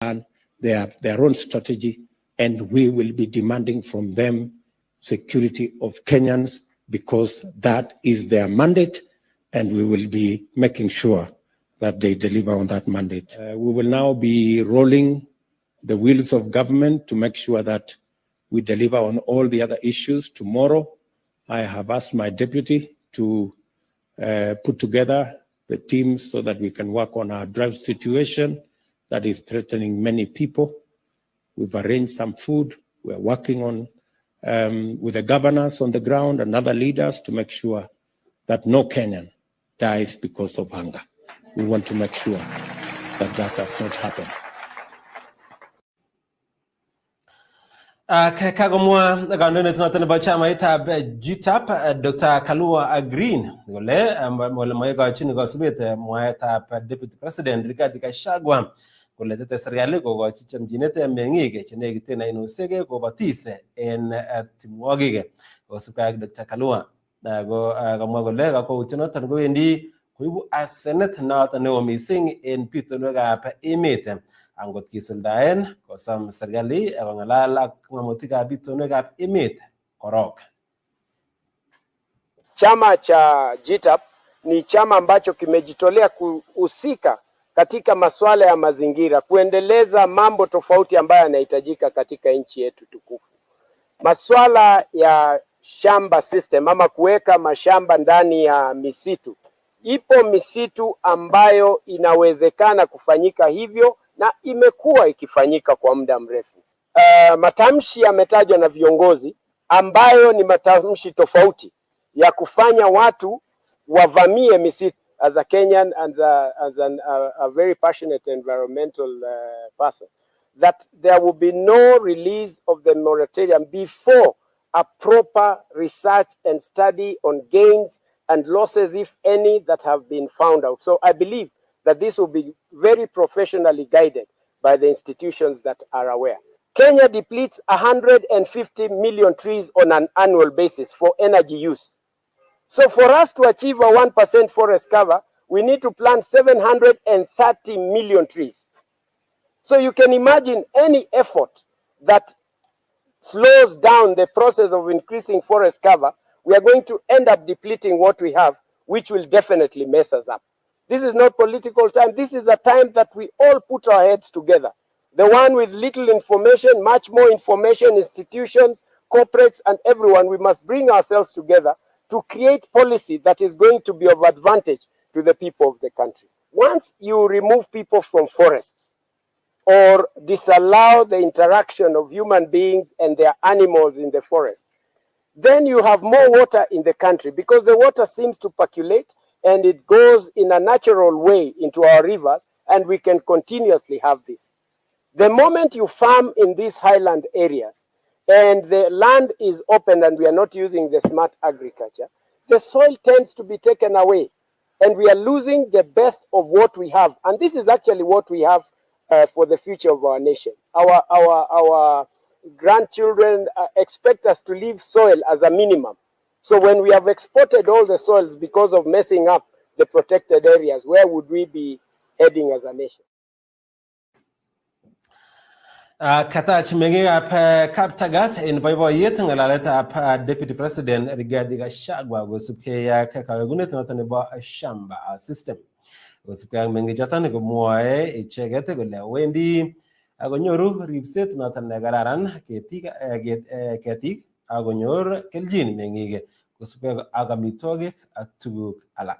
and they have their own strategy, and we will be demanding from them security of Kenyans because that is their mandate, and we will be making sure that they deliver on that mandate. We will now be rolling the wheels of government to make sure that we deliver on all the other issues. Tomorrow, I have asked my deputy to put together the teams so that we can work on our drought situation that is threatening many people. We've arranged some food. We're working on with the governors on the ground and other leaders to make sure that no Kenyan dies because of hunger. We want to make sure that that does not happen. Kagomwa gandone tunatene bachama ita GTAP Dr. Kalua Green gole mwega chini go subete mweta Deputy President Rigathi Gachagua gole tete seriale go chicha mjinete mengige chine gitena inusege go batise en timwagige go suka Dr. Kalua go gamwa gole ga ko utinota go endi kuibu asenet na tane o missing en pitono ga pa emete angot kisuldaen kosam serikali wangalala ngamotika bitono ga emete korok. Chama cha GTAP ni chama ambacho kimejitolea kuhusika katika masuala ya mazingira, kuendeleza mambo tofauti ambayo yanahitajika katika nchi yetu tukufu. Masuala ya shamba system ama kuweka mashamba ndani ya misitu. Ipo misitu ambayo inawezekana kufanyika hivyo na imekuwa ikifanyika kwa muda mrefu. Matamshi yametajwa na viongozi ambayo ni matamshi tofauti ya kufanya watu wavamie misitu. As a Kenyan and a very passionate environmental person, that there will be no release of the moratorium before a proper research and study on gains and losses, if any, that have been found out. So I believe that this will be very professionally guided by the institutions that are aware. Kenya depletes 150 million trees on an annual basis for energy use. So for us to achieve a 1% forest cover, we need to plant 730 million trees. So you can imagine any effort that slows down the process of increasing forest cover, we are going to end up depleting what we have, which will definitely mess us up. This is not political time. This is a time that we all put our heads together. The one with little information, much more information, institutions, corporates, and everyone, we must bring ourselves together to create policy that is going to be of advantage to the people of the country. Once you remove people from forests or disallow the interaction of human beings and their animals in the forest, then you have more water in the country because the water seems to percolate and it goes in a natural way into our rivers, and we can continuously have this. The moment you farm in these highland areas and the land is open and we are not using the smart agriculture, the soil tends to be taken away and we are losing the best of what we have. And this is actually what we have for the future of our nation. Our grandchildren expect us to leave soil as a minimum. So when we have exported all the soils because of messing up the protected areas, where would we be heading as a nation? Kata chimengi kaptagat in Bible yet ngalaleta Deputy President Rigathi Gachagua gosuke ya kakagune tunatane ba shamba system gosuke mengi jatane go moe ichegete go le wendi agonyoru ripset tunatane gararan ketik agonyor keljin mengi gosuke agamitoge atuguk alak.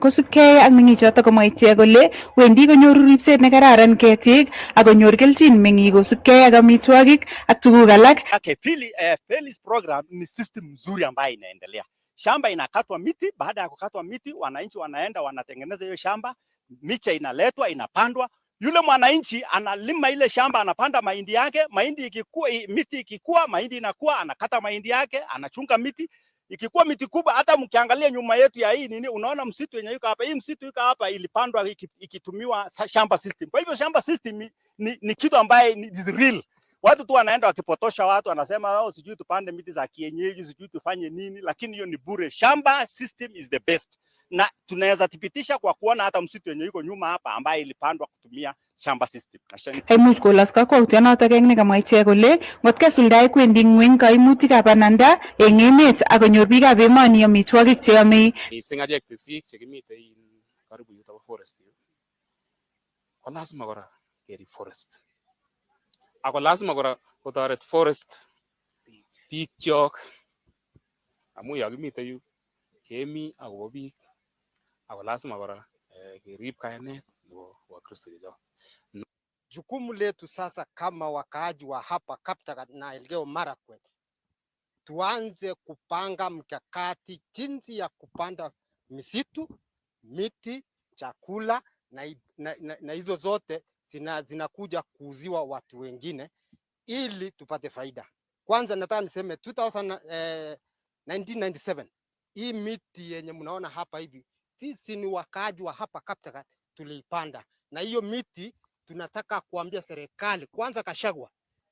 Kosubkei ak meng'ichoto komwa ichek kole wendi konyoru ripset nekararan ketik ak konyor kelchin meng'ik kosubkei ak amitwogik ak tuguk alak. Pili, Phyllis program ni system nzuri ambayo inaendelea. Shamba inakatwa miti, baada ya kukatwa miti wananchi wanaenda wanatengeneza hiyo shamba, miche inaletwa inapandwa. Yule mwananchi analima ile shamba, anapanda mahindi yake, mahindi ikikua, miti ikikua, mahindi inakuwa, anakata mahindi yake, anachunga miti. Ikikuwa miti kubwa, hata mkiangalia nyuma yetu ya hii nini, unaona msitu yenye yuko hapa. Hii msitu yuko hapa ilipandwa ikitumiwa shamba system. Kwa hivyo shamba system ni kitu ambaye ni real. Watu tu wanaenda wakipotosha watu, wanasema oh, sijui tupande miti za kienyeji, sijui tufanye nini, lakini hiyo ni bure. Shamba system is the best. na tunaweza thibitisha kwa kuona hata msitu yenye iko nyuma hapa ambaye ilipandwa kutumia shamba system. Kaimuch kolos kakwautienotok eng nekamwa ichek kole ngot kesuldae kwendi ng'weny kaimutikab bananda eng emet ak konyor biikab emoni amitwogik cheyomei. Mising achek tisik chekimitei karibu yuto forest ko lazima kora kerib forest. Ako lazima kora kotoret forest biik kyok amu yo kimite yu kemi akobo biik. Ako lazima kora kerib kayanet nebo Wakristo chechok. Jukumu letu sasa kama wakaaji wa hapa Kaptagat na Elgeyo Marakwet, tuanze kupanga mkakati jinsi ya kupanda misitu, miti, chakula na hizo zote zinakuja kuuziwa watu wengine ili tupate faida. Kwanza nataka niseme 1997 hii miti yenye mnaona hapa hivi, sisi ni wakaaji wa hapa Kaptagat tuliipanda, na hiyo miti tunataka kuambia serikali kwanza Kashagwa,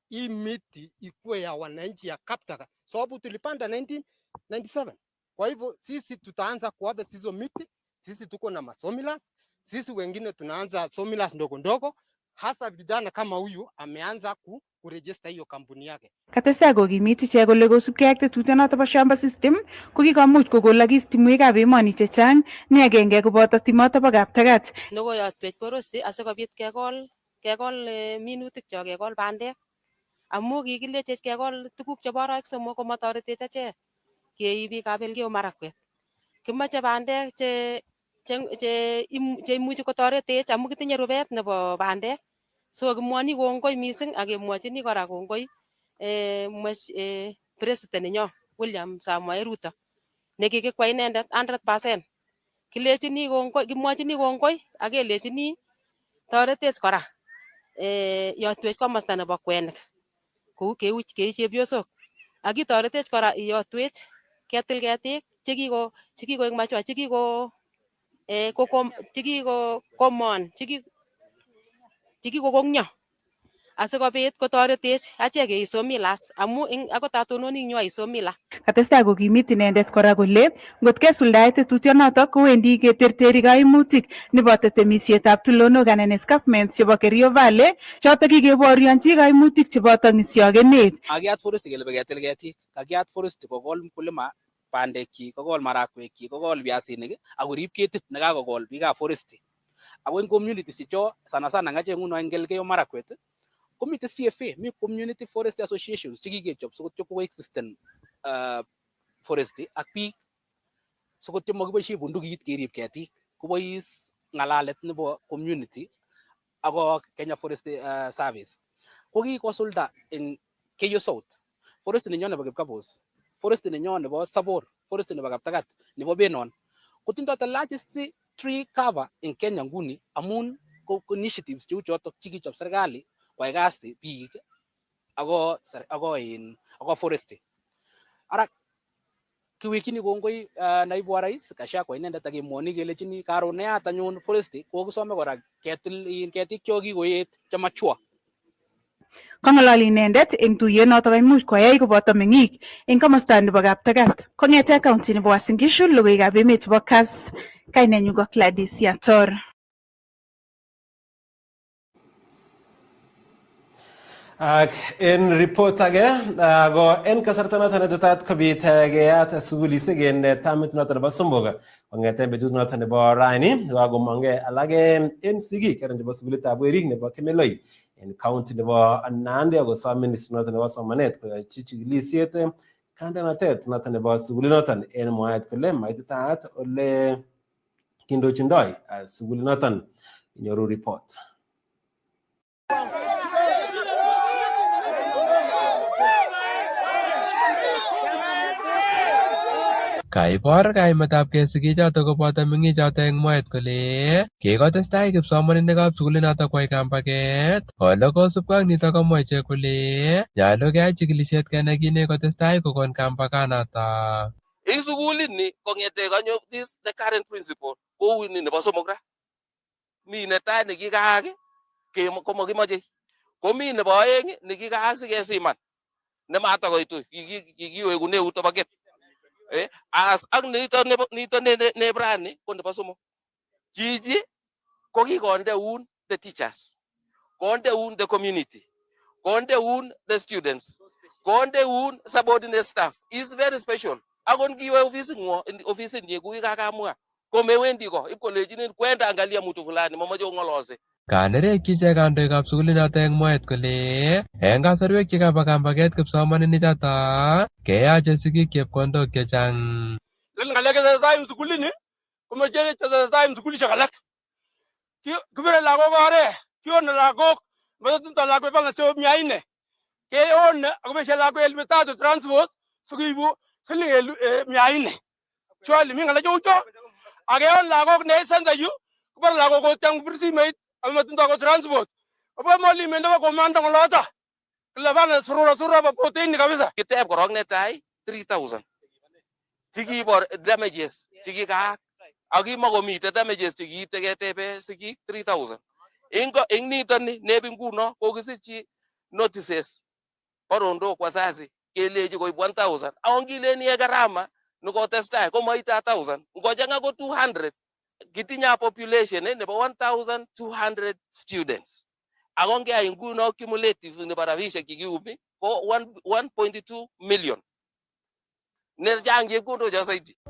hii miti ikuwe ya wananchi ya Kaptagat sababu tulipanda 1997. Kwa hivyo sisi tutaanza kuwapa hizo miti. Sisi tuko na masomilas, sisi wengine tunaanza somilas ndogo ndogo, hasa vijana kama huyu ameanza kuregister hiyo kampuni yake. Katestai kokimit ichek kole kosubkei ak tetutionoto bo shamba system ko kikomuch kokolokis timwekab emoni chechang, ni agenge koboto timoto bo Kaptagat. Logoiyot porosti asikobit kekol minutik cho, kekol bandek amu kikilechech kekol tuguk chebo arawek somok komatoretech achek kei biikab Elgeyo Marakwet. Kimache bandek che imuchi kotoretech amu kitinye rubet nebo bandek. So kimwoni kongoi mising ak kemwochini kora kongoi president nenyo William Samoei Ruto nekikikwai inendet 100%. Kilechini kongoi, kimwochini kongoi ak kelechini toretech kora yotwech komosta nebo kwenik kou kei chepyosok, ak kitoretech kora yotwech ketil ketik chekikoek machwa chekikokong'yo asikobit kotoretech achek keiso milas amu akot atononi eng aiso mila. Katestai kokimit inendet kora kole ngot kesuldae tetutionotok kowendi keterteri kaimutik neboto temisietab tulonok anan escarpments chebo Kerio Valley chotok kikeborionchi kaimutik cheboto ng'isyokenet. Kakiyat forest kele beketil ketik, kakiyat forest kokol mkulima bandekchi, kokol marakwekchi, kokol viasinik ak korib ketit nekakokol biikab forest. Ako eng communities checho sana ng'achek nguno eng Elgeyo Marakwet komite CFA, mi community forest associations chekikechop sikotyo coexisten forest ak biik sikotyo makiboisie bundukit kerib ketik, kobois ng'alalet nebo community ako Kenya Forest Service. Ko kikosulda eng Keyo South, forest nenyo nebo Kipkabos, forest nenyo nebo Sabor, forest nebo Kaptagat, nebo Benon kotindoi the largest tree cover in Kenya nguni amun initiatives cheu chotok chikichop serikali koai kasi biik ako forest. Ara kiwekchini kongoi naibu rais Gachagua inendet akemwoni kelechini karon neyat anyun forest kokisome kora ketil ketik cho kikoet chemachua. Kong'ololi inendet eng tuiyenotok kaimuch koyai koboto meng'ik eng komosta nebo Kaptagat. Kong'ete county nebo Uasin Gishu, logoiwekab emet chebo Kass, kainenyu ko Gladys Yator. Ak en report age ko en kasarta noton netetat kobit keyat sugulisiek en tamit noton nebo Somboga kong'eten betut noton nebo raini kakomong'e alak en sigik chebo sugulitab werik nebo Kemeloi en county nebo Nandi akosom ministry noton nebo somanet koyochi chikilisiet kandoinatet noton nebo sugulinoton en mwaet kole maititaat ole kindochindoi sugulinoton. Inyoru report. Kaibor kaimetabgei sigichoto koboto meng'ichoto eng mwaet kole kikotestai kipsomaninikab sugulinoto kwai kambaget. Ole kosubkei ak nito komwa ichek kole nyolu keyai chikilisiet kenai kit nekotestai kokon kambaganoto. Eng sugulini kong'ete kanyo the current principal kou ni nebo somok ra. Mi netai nekikaak komakimoche. Komi nebo oeng nekikaak sikesiman. Nematakoitu kikiwekune utopaket. As ang nito ne brani ko nebo somok. Chichi ko kikonde un the teachers, konde un the community, konde un the students, konde un subordinate staff. Is very special. Akon kiwe ofisi ni kuikakamwa komewendi ko ipkolejinin kwenda angalia mtu fulani mamache ngolose. Kanerekyi ichek kandoikab sukulinoto eng mwaet kole eng kasarwek chekaba kambaket kipsomaninik choto keyache sigik chepkondok chechang. Ngalek chetesetai sukulini komeche chetesetai sukulishek alak. Kibire lagok oret, kione lagok matatinda lakwet paka sio 400. Keone akobeshe lakwet 3,000 transport sikiibu siling 400. Chwali mi ngala chucho. Akeon lagok ne senda yu kubar lagok kotyang birsimeit amatindo ko transport. Obo mali mendo ko komanda ngolota. Labana surura ba protein kabisa. Kitep korok netai 3,000. Chikibor damages chikika akimakomite damages chikitebe sikik 3,000. Ing nito ni nebi nguno kokisichi notices porondo kwa sasi keleji koib 1,000. Aongileni ye gharama nikotestai komaite 1,000. Ngojanga ko 200. Kitinya population nebo 1,200 students. Akongia nguno cumulative nebo rabishek kikiumi ko 1.2 million.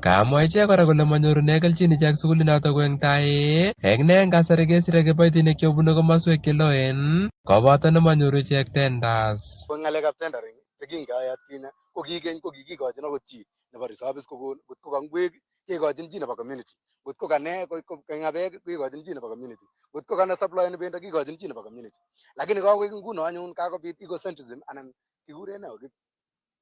Kamwa ichek kora kole manyorune kelchin ichek sukulinoto ko eng tai eng ne eng kasari kesire kiboitinik chebunu komoswek cheloen koboto nemanyoru ichek tenders. Ko ngalekab tendering chekingayat kinye ko kikeny ko kikikochin akot chi nebo reservice kokon kotko ka ngwek kekochin chi nebo community, kotko ka ne ko ngabek kekochin chi nebo community, kotko ka na supply ne bendo kekochin chi nebo community. Lakini kakoik nguno anyun kakobit egocentrism anan kikure ne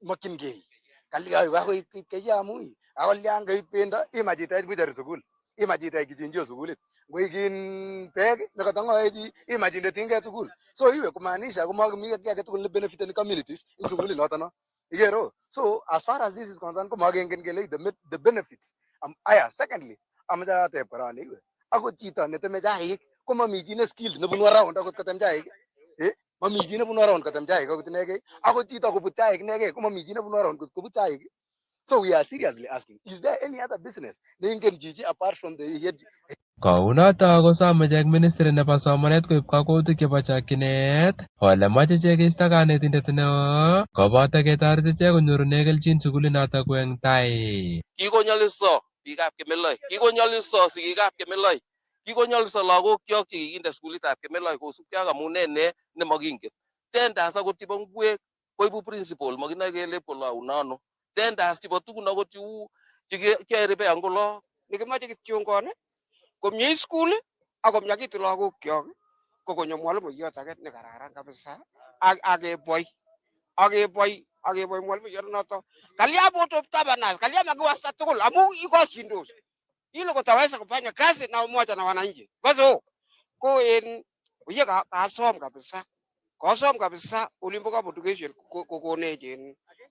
mokyingei kalya kakoik kayamui akolyan kaip bendo imach itach buchari sukul, imach itach kichinjio sukulit, ngoikin pek nekatangoe chi imach inde tinget sukul. So iwe kumaanisha komakimi kiy age tugul ne benefit communities ing sukulit noto no. Igero. So as far as this is concerned komakengen kele the benefits. Aya secondly amaja ateb kora ale iwe akot chito neteme chaik komami chi ne skilled nebunu around akot kotem chaik. Mami chi nebunu around kotem chaik akot inegei. Akot chito kobut chaik inegei komami chi nebunu around kobut chaik. So we are seriously asking, is there any other business neingen chichi apart from the head? Kounoto kosome ichek ministry nebo somanet koib kakwautiik chebo chokchinet ole moche ichek keisto kanetindet neo koboto ketoret ichek konyorune kelchin sukulinoto ko eng tai. Kikonyoliso biikab Kemeloi, kikonyoliso sigikab Kemeloi, kikonyoliso lagokyok chekikinde sukulitab Kemeloi kosubkei ak amunet ne makingen. Tenders akot chebo ngwek koibu principal makinoe kele kolaunono. Tenders chebo tukun akot cheu chekeribe angolo Nikimache kityongon komie school akomyakitu lagokyok kokonyo mwalimuiyot age ne kararan kabisa akeboy mwalimuiyot noto kalya board of governors kalya makiwasta tugul amu ikoshindos ili kutaweza kufanya kazi na umoja na wananchi kwazo ko en uye kasom kabisa ulimbo ka education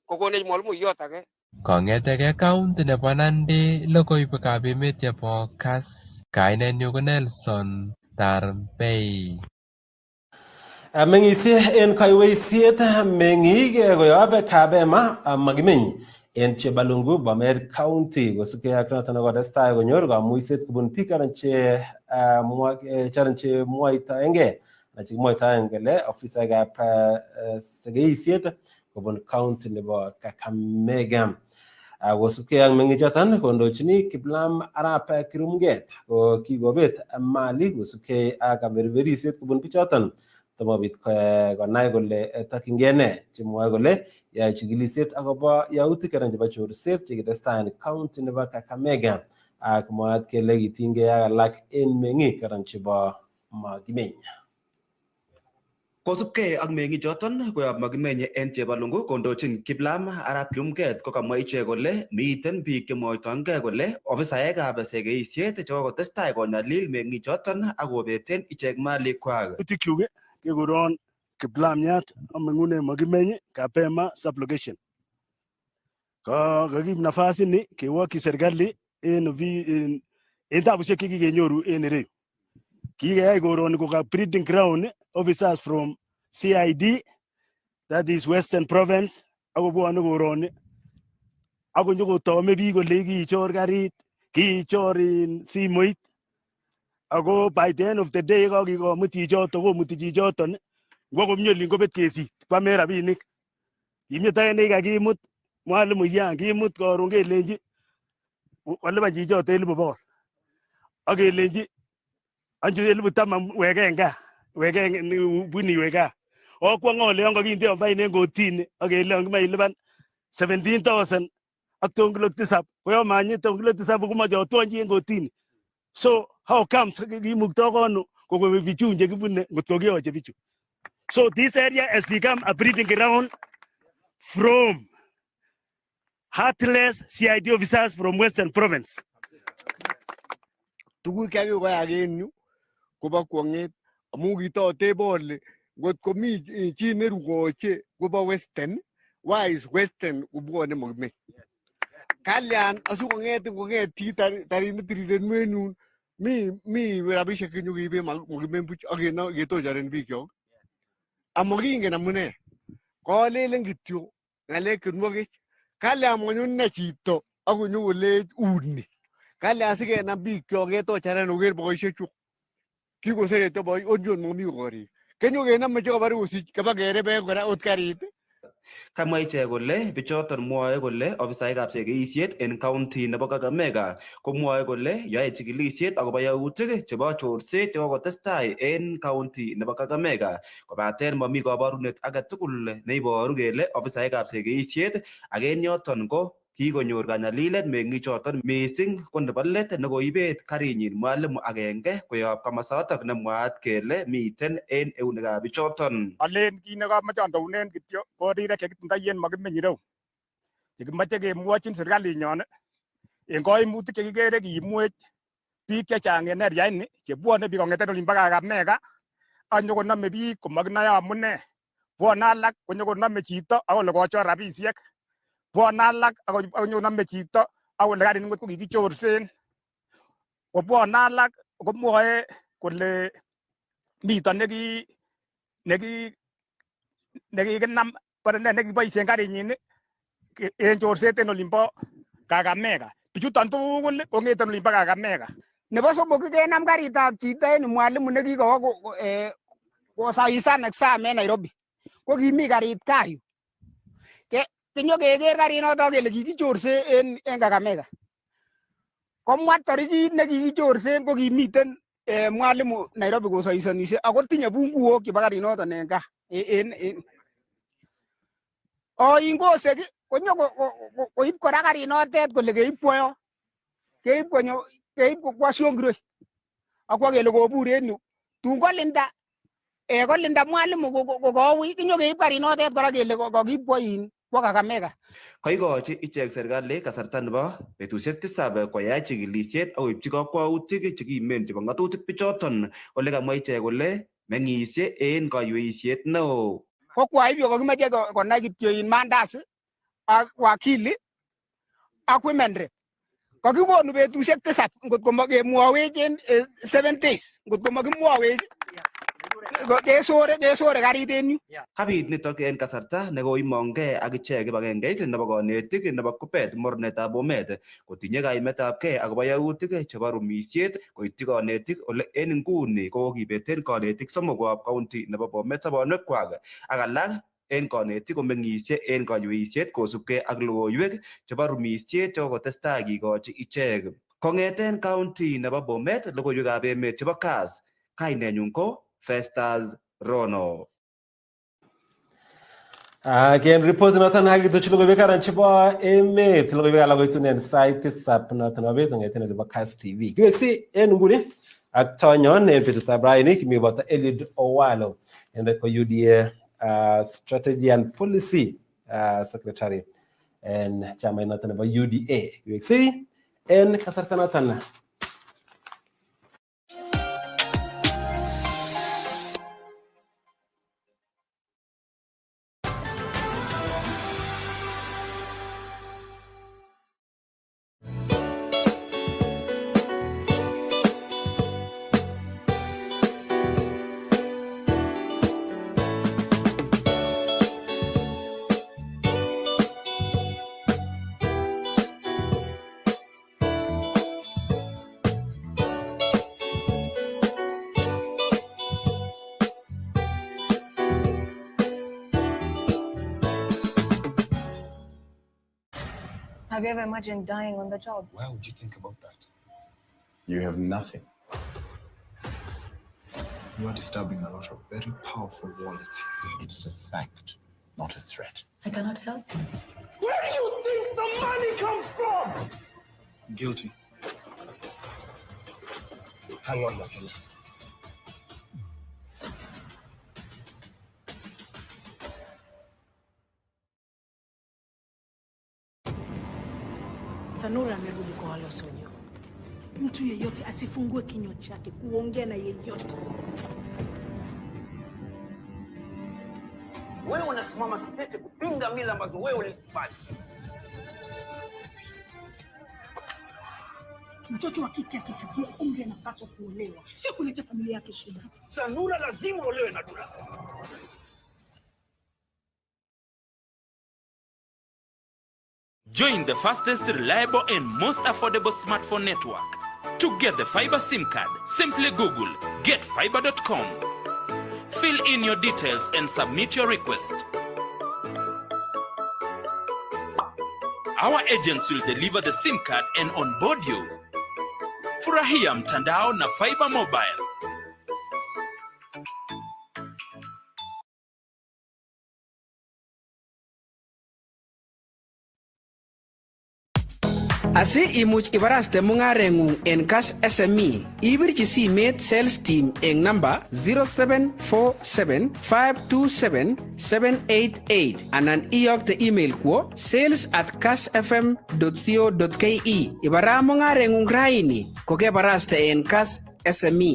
kokonech mwalimuiyot age. Kong'etege county nebo Nandi logoiwekab emet chebo Kass. Kainenyu ko Nelson Tarbei. Meng'isie en kaiweisiet meng'ik koyob Kabema makimeny en Chebalungu Bomet County kosubkei ak noton nekotestai konyor kamuiset kobun biik che mwoitoenge chekimwoitoen kele ofisaekab segeisiet kobun county nebo Kakamega. Kosubkei ak meng'ichoton kondochini Kiplam Arap Kirumget ko kikobet mali kosubkei ak kaberberisiet kobun bichoton tomabit konai kole tokyingei ne chemwoe kole yae chikilisiet akobo yautik chebo chorset chekitestai en county nebo Kakamega ak mwaat kele kitinygei ak alak en meng'ik chebo Makimeny. Kosubkei ak meng'ichoton koyob Makimeny en Chebalungu kondochin Kiplam Arap Kirumget kokamwa ichek kole miten biik chemwoitoengei kole ofisaekab segeisiet chekokotestai konyalil meng'ichoton ak kobeten ichek malikwak. Utikyuk kekuron Kiplamiat ameng'une Makimeny Kabema sublocation. Kakib nafasi ni kewokyi serikali en tabusiek chekikenyoru en ireyu. Kikeyai koroni ko breeding ground officers from CID, that is Western Province, akobwone koroni ako nyokotome biik kole kichor karit, kichor simoit. Ako by the end of the day kakikomut chichoto komuti chichoton ngwo komye olin kobet kesit kwame rabinik. Kimyetoen nekakimut mwalimu yan kimut karon kelenji walipan chichoto 1,100 ak kelenji anju 10,000 weken gaa weken buni weka. Okwa ngole yon kakinde fain en kotini ak kele kimae ilipan 17,000 ak tonglo 7 koyo manye tonglo 7 komache otwanji en kotini. So how comes kimukto kono kokobe bichu chekibune ngotko kiyoche bichu. So this area has become a breeding ground from heartless CID officers from Western Province. Tuguk chekikoyak en yu kobo kwong'et amu kitote bole ngot komi chi nerukoche kobo Western, why is Western kubwone Mokime? Kalyan asukong'et chi tarindet rirenwenun mi rabisiek chenyokeibe Mokime buch ak ketochoren bikyok amokingen amune. Kolelen kityo ng'alek chenwokech. Kalyan monyone chito akonyokolech uni. Kalyan sikenam bikyok ketocharen oker boisiekchu. Kikoseretyo onjon momi korik. Kenyokenome chekobore kosich kaba kerebe kora ot karit. Kamwa ichek kole bichoton mwoe kole ofisaekab sekreisiet en county nebo Kakamega komwoe kole yoe chikilisiet akobo yautik chebo chorset chekokotestai en county nebo Kakamega kobaten momi kabarunet age tugul neiboru kele ofisaekab sekreisiet ak en yoton ko kikonyor kanyalilet meng'ichoton mising ko nebo let nekoibet karinyin mwalimu agenge koyob kamasotok nemwaat kele miten en eunekab bichoton. Alen kit nekamache andounen kityo ko rirek chekitindoi en Mokime ireu chekimache kemwochin serikalinyon en koimutik chekikere kimwech biik chechang en area ini chebwone biik kong'eten olin bo Kakamega ak nyokonome biik komakinoe amune. Bwone alak konyokonome chito ak kole kochor rabisiek. Bwone alak ak nyokonome chito ak kole karit ng'ot ko kikichorsen. Kobwone alak komwoe kole mito nekikinam nekiboisien karinyin en chorset en olin bo Kakamega. Bichuton tugul kong'eten olin bo Kakamega. Nebo somok kenam karitab chito en mwalimu nekikowo kosaisan exam en Nairobi. Ko kimi karit kaa yu. Kinyokeker karinoto kele kikichorse en Kakamega. Komwa tarikit nekikichorsen ko kimiten mwalimu Nairobi kosoisonishe ako tinye bunguok chebo karinoton en kaa. Ingosek konyo koib kora karinotet kole keib kwoyo. Keib kwa Siongiroi. Akwa kele kobur en yu. Tun kolinda mwalimu kokoui kinyokeib karinotet kora kele kokiib kwa Kakamega. Koikochi ichek serikali kasarta nebo betusiek 7 koyai chikilisiet ak koibchi kakwautik chekimen chebo ng'atutik bichoton ole kamwa ichek kole meng'isie en kaiweisiet neo. Ko kwaib yo kokimache konai kityo Mandasi ak wakili ak women rep. Kakikonu betusiek 7 ngotko makemwowech en 7 days ngotko makimwowech kesore karit en yu. Kabit nitok en kasarta nekoimongei ak ichek kibagengeit nebo konetik nebo Kuppet mornetab Bomet kotinye kaimetabgei akobo yautik chebo rumisiet koityi konetik ole en nguni kokokibeten konetik 3 county nebo Bomet sobonwekwak ak alak en konetik komeng'isie en kaiweisiet kosubkei ak logoiwek chebo rumisiet chekokotestai kikochi ichek. Kong'eten county nebo Bomet logoiwekab emet chebo Kass, kainenyun ko Festus Rono. Ken report noton hakituchi logoiwek aran chebo emet logoiwek alak koitunen sait 7 noton nebo bet ng'eten nebo Kass TV. Kiweksi en nguni ak tonyon en betutab raini kimi boto Eliud Owalo inendet ko UDA Strategy and Policy Secretary en chamait noton nebo UDA. Kiweksi en kasarta noton. Have you ever imagined dying on the job? Why would you think about that? You have nothing. You are disturbing a lot of very powerful wallets here. It's a fact, not a threat. I cannot help you. Where do you think the money comes from? Guilty. Hang on, Makena. Sanura amerudi kwa wale wasiojua. Mtu yeyote asifungue kinywa chake kuongea na yeyote. Wewe unasimama kidete kupinga mila ambazo wewe ulizifanya. Mtoto wa kike akifikia umri anapaswa kuolewa, sio kuleta familia yake shida. Sanura lazima olewe na Dura. Join the fastest, reliable and most affordable smartphone network. To get the fiber SIM card, simply Google getfiber.com. Fill in your details and submit your request. Our agents will deliver the SIM card and onboard you. Furahia mtandao na fiber mobile. Asi imuch ibaraste mungarengung en Kass SME, ibirchi simet sales team en number 0747-527-788 anan iyokte email kwo sales@kassfm.co.ke. Ibara mungarengung raini kokebaraste en Kass SME.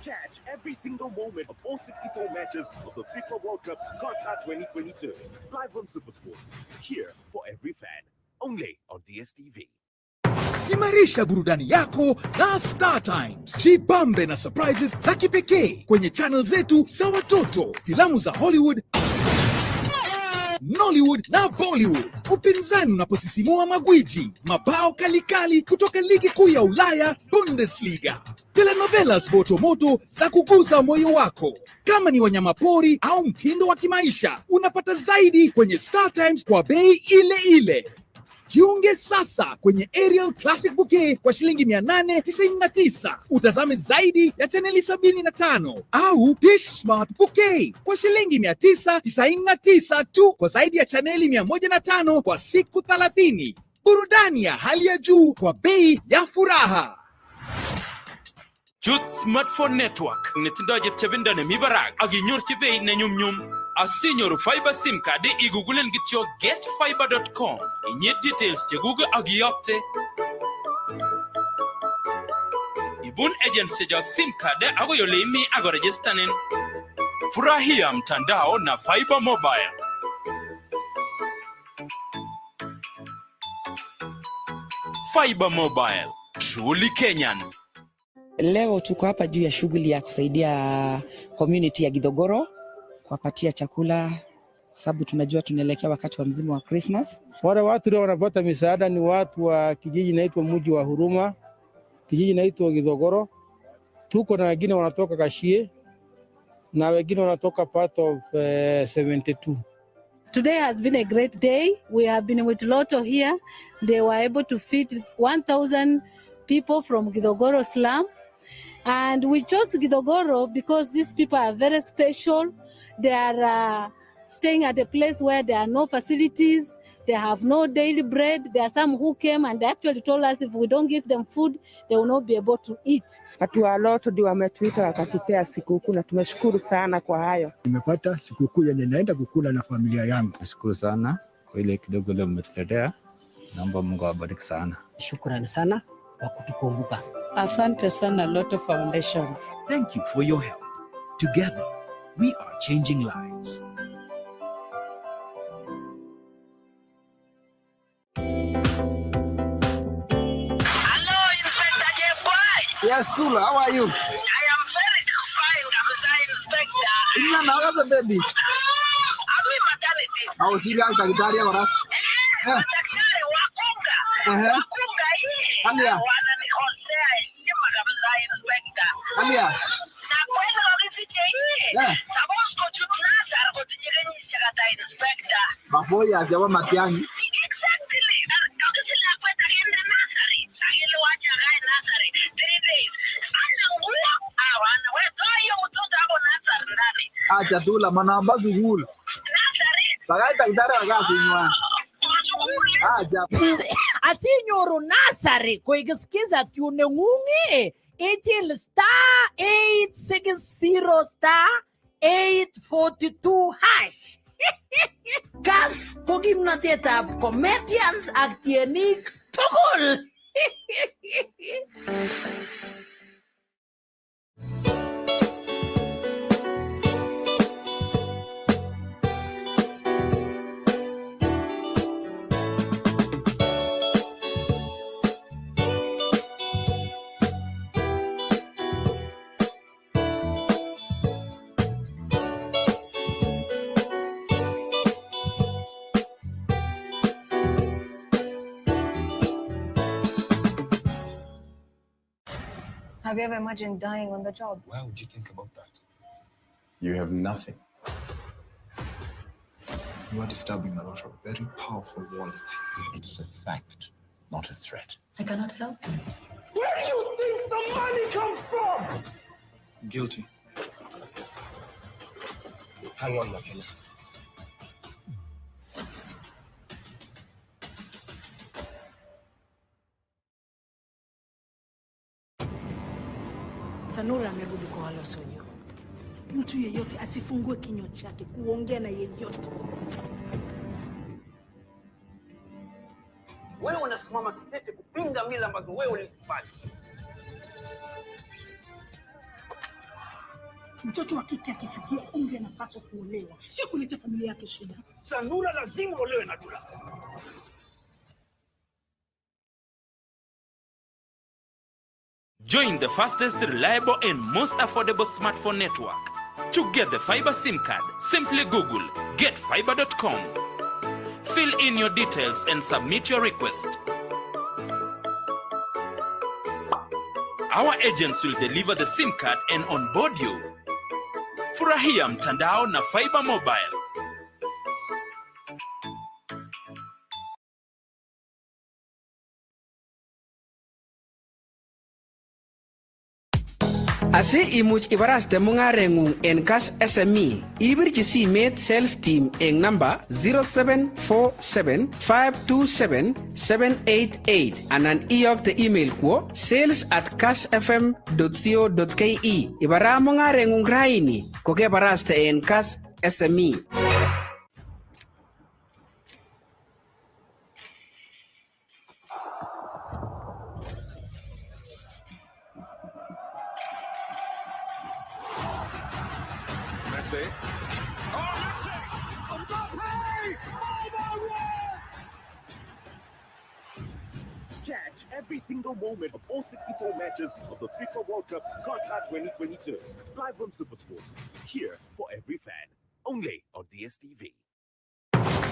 Catch every single moment of all 64 matches of the FIFA World Cup Qatar 2022. Live on SuperSport. Here for every fan. Only on DSTV. Imarisha burudani yako na Star Times. Jibambe na surprises za kipekee kwenye channel zetu za watoto, filamu za Hollywood, Nollywood na Bollywood. Upinzani unaposisimua magwiji, mabao kalikali kutoka ligi kuu ya Ulaya Bundesliga. Telenovelas moto za kuguza moyo wako. Kama ni wanyamapori au mtindo wa kimaisha, unapata zaidi kwenye Star Times kwa bei ile ile. Jiunge sasa kwenye Aerial Classic Bouquet kwa shilingi 899. Utazame zaidi ya chaneli 75 au Dish Smart Bouquet kwa shilingi 999 tu kwa zaidi ya chaneli 105 kwa siku 30. Burudani ya hali ya juu kwa bei ya furaha. Jut Smartphone Network netindo jepchabinda ne mibarag aginyor chibe ne nyum asinyor fiber SIM card igugulen gityo getfiber.com inye details che Google agiyopte ibun agents che jog SIM card ago yolemi ago registernen. Furahia mtandao na fiber mobile. Fiber mobile, truly Kenyan. Leo tuko hapa juu ya shughuli ya kusaidia community ya Githogoro kuwapatia chakula, sababu tunajua tunaelekea wakati wa mzimu wa Christmas. Wale watu leo wanapata misaada ni watu wa kijiji naitwa Mji wa Huruma, kijiji naitwa Githogoro. Tuko na wengine wanatoka Kashie na wengine wanatoka part of 72. Today has been a great day. We have been with Lotto here. They were able to feed 1,000 people from Githogoro slum. And we chose Githogoro because these people are very special. They are staying at a place where there are no facilities. They have no daily bread. There are some who came and they actually told us if we don't give them food, they will not be able to eat. Watu wa Lotto ndio wametuita wakatupea sikukuu na tumeshukuru sana kwa hayo. Nimepata sikukuu yenye naenda kukula na familia yangu. Nashukuru sana kwa ile kidogo leo mmetuletea. Naomba Mungu awabariki sana. Shukrani sana kwa kutukumbuka. Asante sana Lotto Foundation. Thank you for your help. Together, we are changing lives. Yes, Sula, how are you? I am very fine, Inspector. Baby. Au siri au daktari ahora. Daktari wakunga. Wakunga hii. Alia. Wananikosea heshima kabisa inspector. Alia. Na kwenda wakifike hii. Sababu kutunasa kutinyegenyisha kata inspector. Baboya jawa matiani. Exactly. Kasi la kwenda kienda nasari. Sagili wacha gai nasari. 3 days. Ana nguo. Awana. Weto hiyo mtoto hapo nasari ndani. Acha tu la manamba zugul. Nasari. Bagai daktari akakunywa. Aja. Asinyoru nasari kuigisikiza tune ngungi ichil *860*842# Kass ko kimnatetab comedians ak tienik tugul. Have you ever imagined dying on the job? Why would you think about that? You have nothing. You are disturbing a lot of very powerful wallets here. It's a fact, not a threat. I cannot help you. Where do you think the money comes from? Guilty. Hang on, McKenna. Sanura amerudi kwa wala sonyo. Mtu yeyote asifungue kinywa chake kuongea na yeyote. Wewe unasimama kidete kupinga mila ambazo wewe ulizifanya. Mtoto wa kike akifikia umri anapaswa kuolewa, sio kuleta familia yake shida. Sanura lazima olewe na Dula. Join the fastest, reliable, and most affordable smartphone network. To get the fiber SIM card, simply Google getfiber.com. Fill in your details and submit your request. Our agents will deliver the SIM card and onboard you. Furahia mtandao na fiber mobile. Asi imuch ibaraste mungarengung en Kass SME, ibirchi simet sales team en number 0747-527-788 anan iyokte email kwo sales@kassfm.co.ke. Ibara mungarengung raini kokebaraste en Kass SME. Catch every single moment of all 64 matches of the FIFA World Cup Qatar 2022. Live on SuperSport. Here for every fan. Only on DSTV.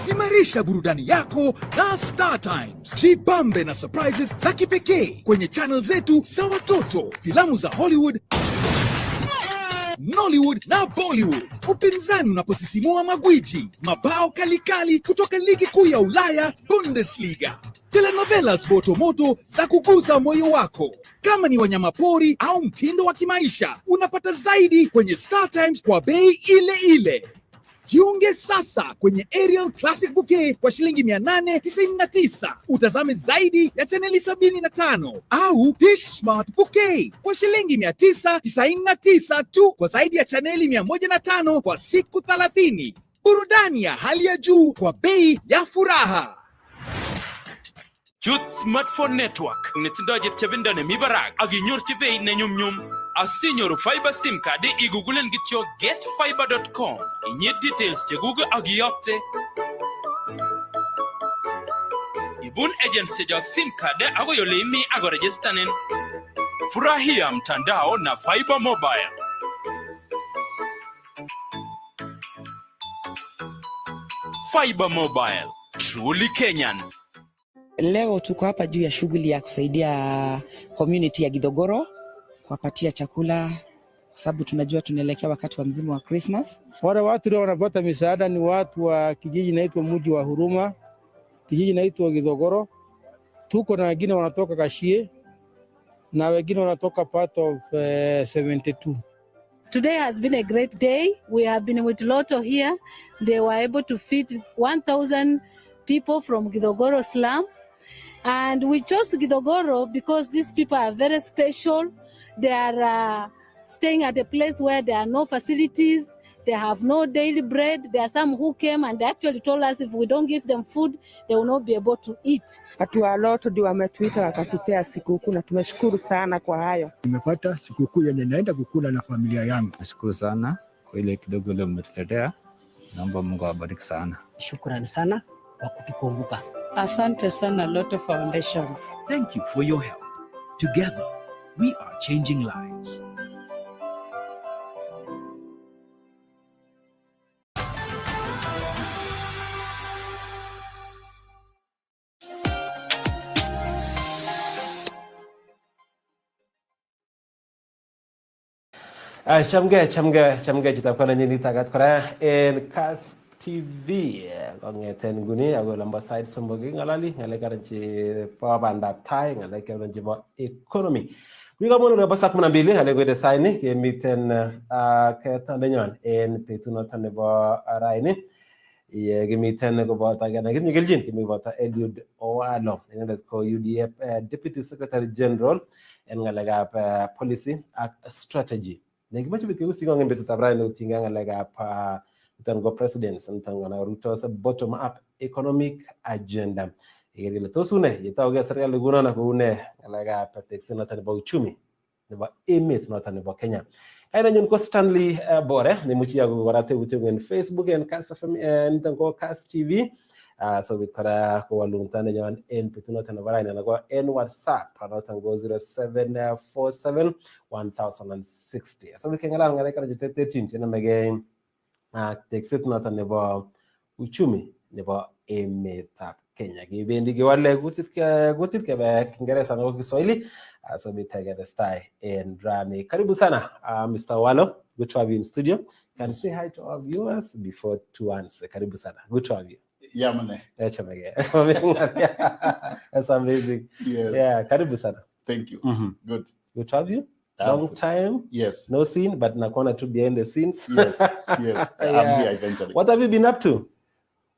Imarisha burudani yako na Star Times. Jibambe na surprises za kipekee kwenye channel zetu za watoto, filamu za Hollywood, Nollywood na Bollywood. Upinzani unaposisimua magwiji, mabao kalikali kutoka ligi kuu ya Ulaya Bundesliga. Telenovelas moto za kuguza moyo wako. Kama ni wanyamapori au mtindo wa kimaisha, unapata zaidi kwenye Star Times kwa bei ile ile. Jiunge sasa kwenye Aerial Classic Bouquet kwa shilingi 899. Utazame zaidi ya chaneli 75 au Dish Smart Bouquet kwa shilingi 999 tu kwa zaidi ya chaneli 105 kwa siku 30. Burudani ya hali ya juu kwa bei ya furaha. Youth Smartphone Network netindo jepchebindo ne mibarak aginyor chibei ne nyumnyum. Asinyoru fiber SIM card igugulen gityo getfiber.com. Inye details che Google agiyopte. Ibun agency jog SIM card ago yolemi ago registanen. Furahia mtandao na fiber mobile. Fiber Mobile, truly Kenyan. Leo tuko hapa juu ya shughuli ya kusaidia community ya Githogoro kuwapatia chakula, sababu tunajua tunaelekea wakati wa mzimu wa Christmas. Wale watu leo wanapata misaada ni watu wa kijiji naitwa Mji wa Huruma, kijiji naitwa Githogoro. Tuko na wengine wanatoka Kashie na wengine wanatoka part of 72. Today has been a great day. We have been with Lotto here. They were able to feed 1,000 people from Githogoro slum. And we chose Githogoro because these people are very special. They are staying at a place where there are no facilities. They have no daily bread. There are some who came and they actually told us if we don't give them food, they will not be able to eat. Watu wa Lotto ndio wametuita wakatupea sikukuu na tumeshukuru sana kwa hayo. Nimepata sikukuu yenye naenda kukula na familia yangu. Nashukuru sana kwa ile kidogo leo mmetuletea. Naomba Mungu awabariki sana. Shukrani sana kwa kutukumbuka. Asante sana Lotto Foundation. Thank you for your help. Together, we are changing lives. Chamge chitab nyini tagat kora en Kass TV kongeten nguni ako lamba side sombo ngalali ngalek che po bandap tai ngalek che po economy. Wi kamono na basak 12 ale kwede saini kemiten ketondenyon en betunoton nebo raini. Ye kimiten koboto agena kinyigeljin kimi boto Eliud Owalo inendet ko UDF Deputy Secretary General en ngalekab policy ak strategy. Nekimache bikeusi ng'ong betutab raini utinga ngalekab itan go presidents nitan ngana Ruto's bottom up economic agenda. Igere tosune yetauge serikali gunana koune ngalekab tekset noton nebo uchumi nebo emet noton nebo Kenya. Kaina nyun ko Stanley Bore nemuchi yago korate utien Facebook en Kass FM nitan ko Kass TV. So bit kora ko walungtane nyon en betunoton nebo raini na ko en WhatsApp noton go 0747 1060. So bit kengala ngaleka jitetetin chena mege tekset noton nebo uchumi nebo emetab Kenya. Kibendi kiwale kutit ke Kiingereza na Kiswahili. So we take the style and Rani. Karibu sana, Mr. Owalo. Good to have you in studio. Can you say hi to our viewers before to answer? Karibu sana. Good to have you. Yeah, man. That's amazing. Yes. Yeah, karibu sana. Thank you. Good. Good to have you. Long time. Yes. No scene, but nakona to behind the scenes. Yes. Yes. I'm here eventually. What have you been up to?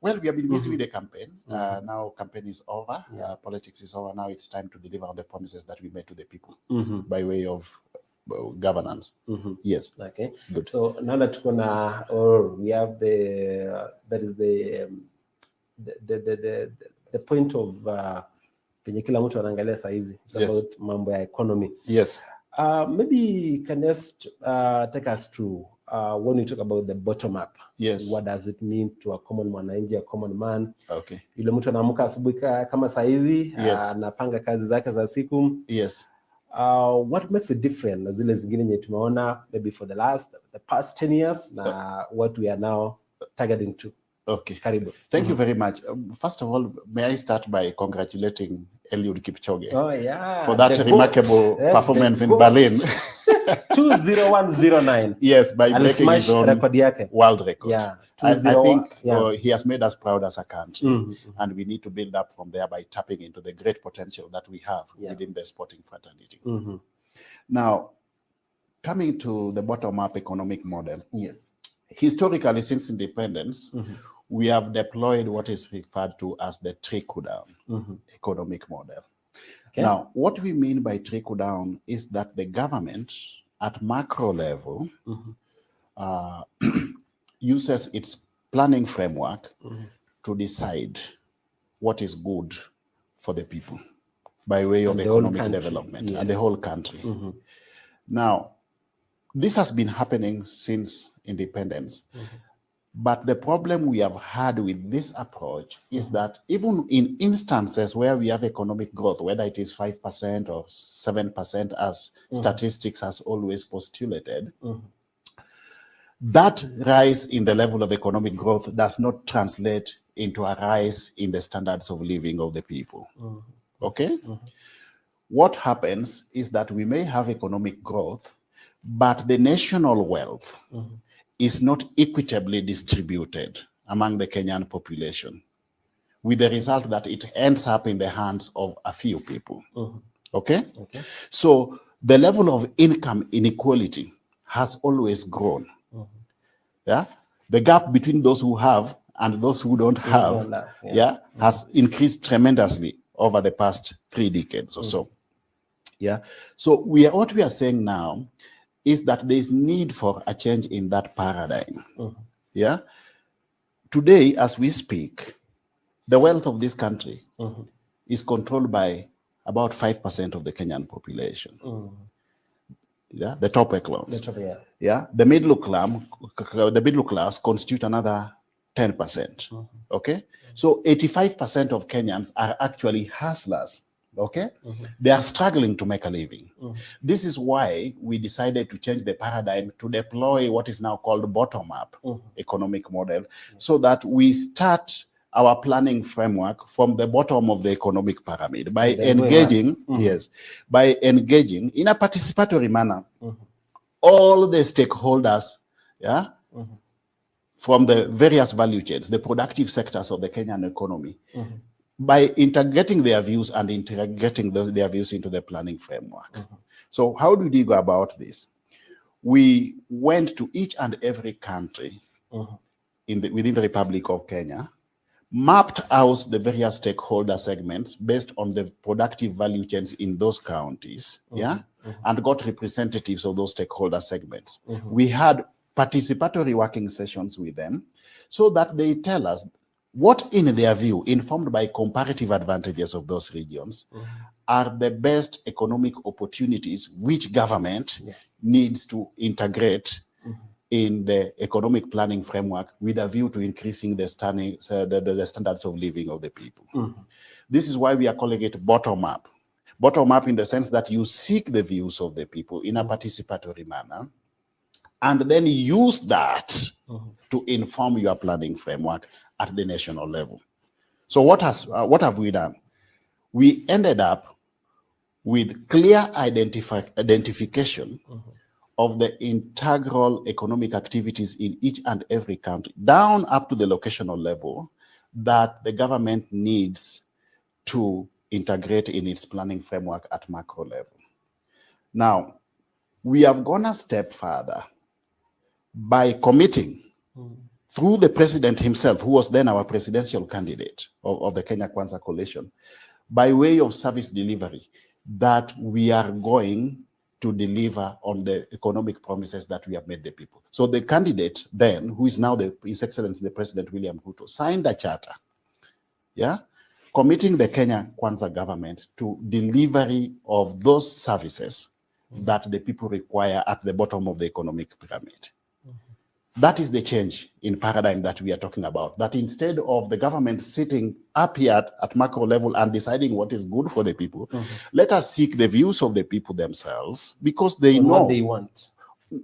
Well, we have been busy with the campaign. Now campaign is over. Politics is over. Now it's time to deliver on the promises that we made to the people by way of governance. Yes. Okay. Good. So now that we have that is the point of penye kila mtu anaangalia saa hizi. It's about mambo ya economy. Yes. Maybe you can just take us through when we talk about the bottom up. Yes. What does it mean to a common mwananchi, a common man? Okay. Yule mtu anaamka asubuhi kama saa hizi, Yes. anapanga kazi zake za siku. Yes. What makes it different na zile zingine nye tumeona maybe for the past 10 years na what we are now targeting to? Okay. Karibu. Thank you very much. First of all, may I start by congratulating Eliud Kipchoge for that remarkable performance in Berlin. 2:01:09. Yes, by breaking his own world record. Yeah. I think he has made us proud as a country, and we need to build up from there by tapping into the great potential that we have within the sporting fraternity. Now, coming to the bottom-up economic model. Yes. Historically, since independence, we have deployed what is referred to as the trickle-down economic model. Okay. Now, what we mean by trickle-down is that the government at macro level uses its planning framework to decide what is good for the people by way of economic development and the whole country. Now, this has been happening since independence. But the problem we have had with this approach is that even in instances where we have economic growth, whether it is 5% or 7% as statistics has always postulated, that rise in the level of economic growth does not translate into a rise in the standards of living of the people. Okay? What happens is that we may have economic growth, but the national wealth is not equitably distributed among the Kenyan population, with the result that it ends up in the hands of a few people. Okay? So the level of income inequality has always grown. Yeah? The gap between those who have and those who don't have, has increased tremendously over the past 3 decades or so. Yeah. So what we are saying now is that there is need for a change in that paradigm. Yeah. Today, as we speak, the wealth of this country is controlled by about 5% of the Kenyan population. Yeah, the top echelons. Yeah, the middle class constitute another 10%. Okay, so 85% of Kenyans are actually hustlers. Okay, they are struggling to make a living. This is why we decided to change the paradigm to deploy what is now called bottom-up economic model, so that we start our planning framework from the bottom of the economic pyramid by engaging, by engaging in a participatory manner all the stakeholders, from the various value chains, the productive sectors of the Kenyan economy, by integrating their views and integrating their views into the planning framework. So how did we go about this? We went to each and every country within the Republic of Kenya, mapped out the various stakeholder segments based on the productive value chains in those counties, and got representatives of those stakeholder segments. We had participatory working sessions with them so that they tell us what, in their view, informed by comparative advantages of those regions, are the best economic opportunities which government needs to integrate in the economic planning framework with a view to increasing the standards of living of the people. This is why we are calling it bottom-up. Bottom-up in the sense that you seek the views of the people in a participatory manner, and then use that to inform your planning framework at the national level. So what have we done? We ended up with clear identification of the integral economic activities in each and every country, down up to the locational level, that the government needs to integrate in its planning framework at macro level. Now, we have gone a step further by committing through the president himself, who was then our presidential candidate of the Kenya Kwanza coalition, by way of service delivery, that we are going to deliver on the economic promises that we have made the people. So the candidate then, who is now His Excellency the President William Ruto, signed a charter, committing the Kenya Kwanza government to delivery of those services that the people require at the bottom of the economic pyramid. That is the change in paradigm that we are talking about. That instead of the government sitting up here at macro level and deciding what is good for the people, let us seek the views of the people themselves, because they know what they want.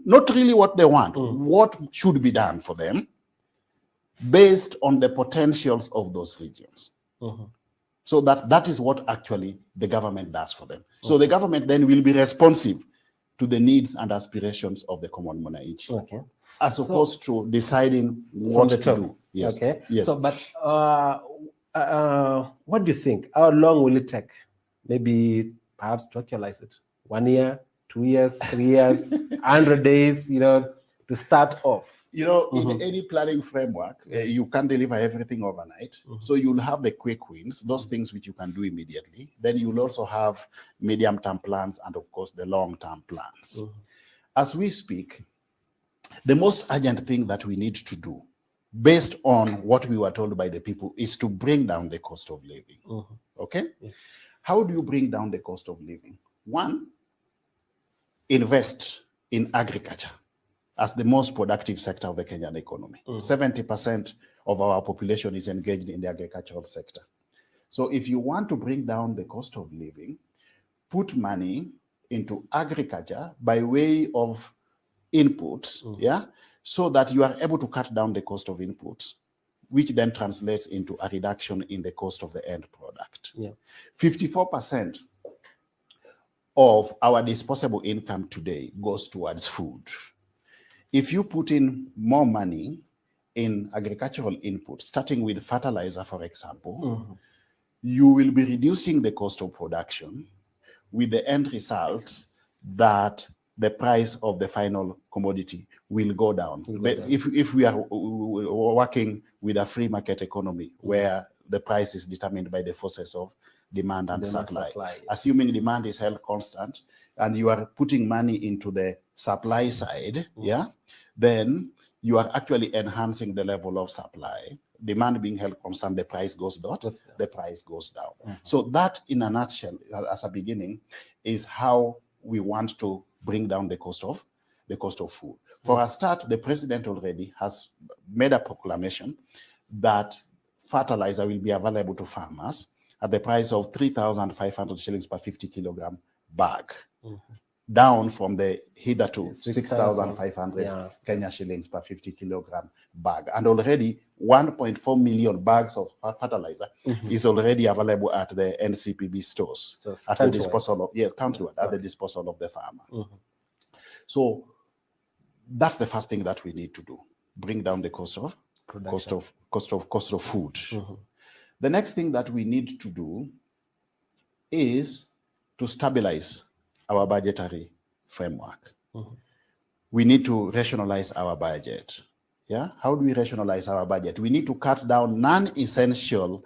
Not really what they want, what should be done for them based on the potentials of those regions. So that is what actually the government does for them. So the government then will be responsive to the needs and aspirations of the common mwananchi, as opposed to deciding what to do. Yes. Okay. Yes. So, but what do you think? How long will it take? Maybe perhaps to actualize it? 1 year, 2 years, 3 years, 100 days, to start off? In any planning framework, you can't deliver everything overnight. So you'll have the quick wins, those things which you can do immediately. Then you'll also have medium-term plans and, of course, the long-term plans. As we speak, the most urgent thing that we need to do, based on what we were told by the people, is to bring down the cost of living. Okay? How do you bring down the cost of living? One, invest in agriculture as the most productive sector of the Kenyan economy. 70% of our population is engaged in the agricultural sector. So if you want to bring down the cost of living, put money into agriculture by way of inputs, so that you are able to cut down the cost of inputs which then translates into a reduction in the cost of the end product. Yeah. 54% of our disposable income today goes towards food. If you put in more money in agricultural input, starting with fertilizer, for example, you will be reducing the cost of production with the end result that the price of the final commodity will go down. If we are working with a free market economy where the price is determined by the forces of demand and supply, assuming demand is held constant and you are putting money into the supply side, then you are actually enhancing the level of supply. Demand being held constant, the price goes down. The price goes down. So that, in a nutshell, as a beginning, is how we want to bring down the cost of food. For a start, the president already has made a proclamation that fertilizer will be available to farmers at the price of 3,500 shillings per 50 kilogram bag, down from the hitherto 6,500 Kenya shillings per 50 kilogram bag. And already 1.4 million bags of fertilizer is already available at the NCPB stores at the disposal of, countrywide, at the disposal of the farmer. So that's the first thing that we need to do: bring down the cost of food. The next thing that we need to do is to stabilize our budgetary framework. We need to rationalize our budget. How do we rationalize our budget? We need to cut down non-essential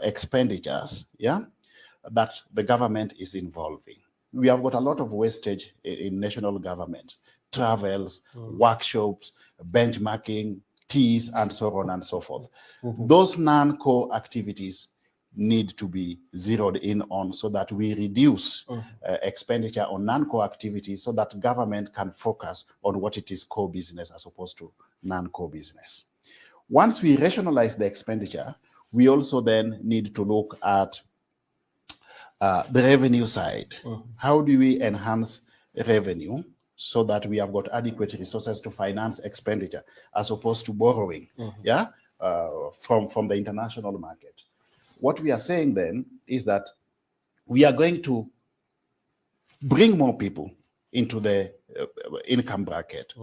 expenditures that the government is involving. We have got a lot of wastage in national government: travels, workshops, benchmarking, teas, and so on and so forth. Those non-core activities need to be zeroed in on so that we reduce expenditure on non-core activities so that government can focus on what it is core business as opposed to non-core business. Once we rationalize the expenditure, we also then need to look at the revenue side. How do we enhance revenue so that we have got adequate resources to finance expenditure as opposed to borrowing from the international market? What we are saying then is that we are going to bring more people into the income bracket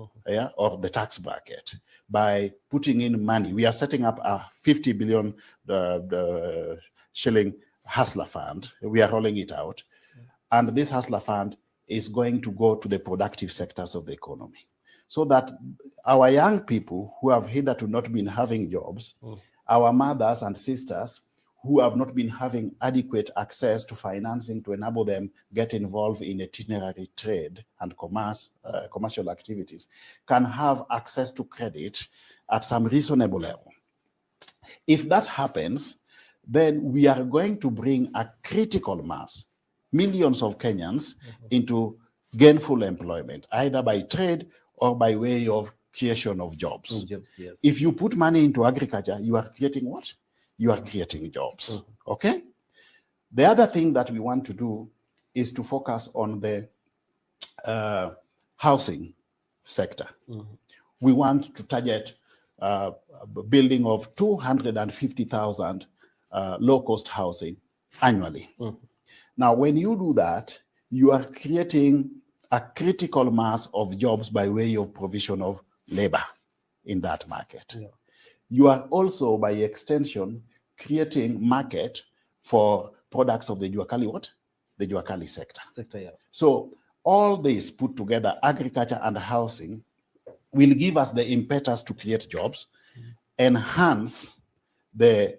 or the tax bracket by putting in money. We are setting up a 50 billion shilling hustler fund. We are rolling it out. And this hustler fund is going to go to the productive sectors of the economy so that our young people who have hitherto not been having jobs, our mothers and sisters who have not been having adequate access to financing to enable them get involved in itinerary trade and commercial activities, can have access to credit at some reasonable level. If that happens, then we are going to bring a critical mass, millions of Kenyans, into gainful employment, either by trade or by way of creation of jobs. If you put money into agriculture, you are creating what? You are creating jobs. Okay? The other thing that we want to do is to focus on the housing sector. We want to target building of 250,000 low-cost housing annually. Now, when you do that, you are creating a critical mass of jobs by way of provision of labor in that market. You are also, by extension, creating market for products of the Juakali what? The Juakali sector. So all this put together, agriculture and housing, will give us the impetus to create jobs, enhance the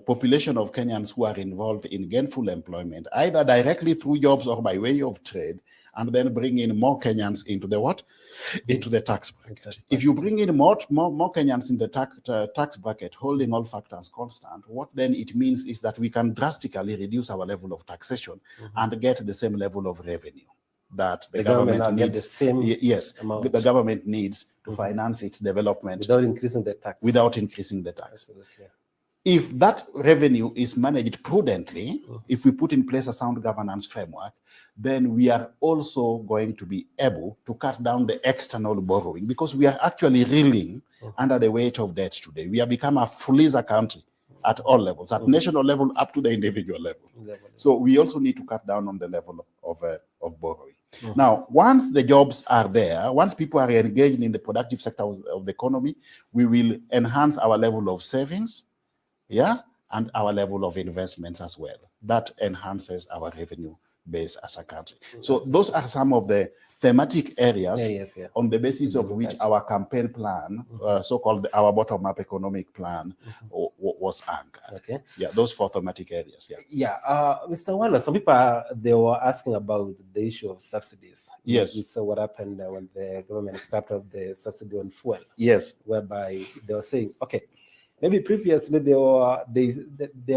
population of Kenyans who are involved in gainful employment, either directly through jobs or by way of trade, and then bring in more Kenyans into the what? Into the tax bracket. If you bring in more Kenyans in the tax bracket, holding all factors constant, what then it means is that we can drastically reduce our level of taxation and get the same level of revenue that the government needs. The government needs to finance its development without increasing the tax. Without increasing the tax. if that revenue is managed prudently, if we put in place a sound governance framework, then we are also going to be able to cut down the external borrowing, because we are actually reeling under the weight of debt today. We have become a freezer country at all levels, at national level up to the individual level. So we also need to cut down on the level of borrowing. Now, once the jobs are there, once people are engaged in the productive sector of the economy, we will enhance our level of savings, and our level of investments as well. That enhances our revenue base as a country. So those are some of the thematic areas on the basis of which our campaign plan, so-called our bottom-up economic plan, was anchored. Okay. Yeah, those 4 thematic areas. Mr. Wala, some people they were asking about the issue of subsidies. Yes. We saw what happened when the government scrapped off the subsidy on fuel. Yes. Whereby they were saying, okay, maybe previously there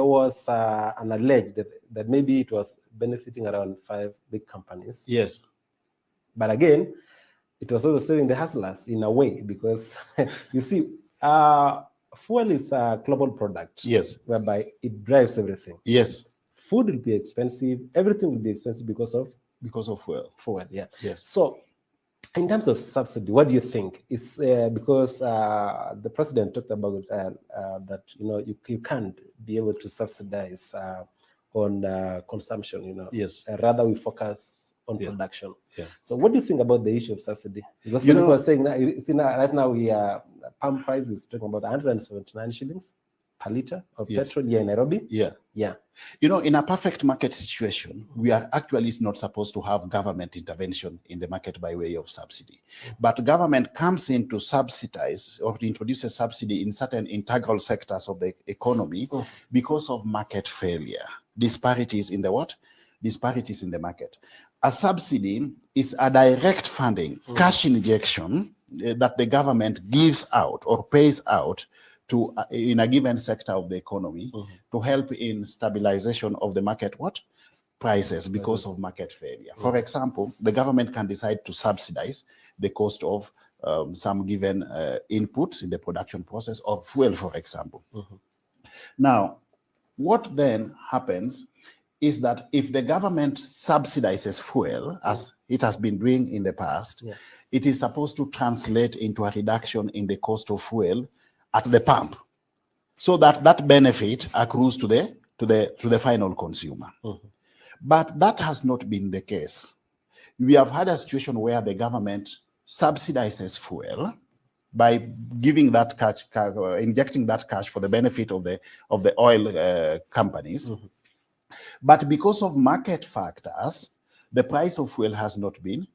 was an alleged that maybe it was benefiting around 5 big companies. Yes. But again, it was also saving the hustlers in a way, because you see, fuel is a global product. Yes. Whereby it drives everything. Yes. Food will be expensive. Everything will be expensive because of fuel. Fuel, yeah. Yes. So, in terms of subsidy, what do you think? Is because the president talked about that you can't be able to subsidize on consumption. Yes. Rather we focus on production. Yeah. So what do you think about the issue of subsidy? Because some people are saying right now we palm price is talking about 179 shillings per liter of petrol here in Nairobi. Yeah. Yeah. In a perfect market situation, we are actually not supposed to have government intervention in the market by way of subsidy. But government comes in to subsidize or to introduce a subsidy in certain integral sectors of the economy because of market failure. Disparities in the what? Disparities in the market. A subsidy is a direct funding, cash injection that the government gives out or pays out to in a given sector of the economy to help in stabilization of the market prices because of market failure. For example, the government can decide to subsidize the cost of some given inputs in the production process of fuel, for example. Now, what then happens is that if the government subsidizes fuel, as it has been doing in the past, it is supposed to translate into a reduction in the cost of fuel at the pump, so that that benefit accrues to the final consumer. But that has not been the case. We have had a situation where the government subsidizes fuel by giving that cash, injecting that cash for the benefit of the oil companies. But because of market factors, the price of fuel has not been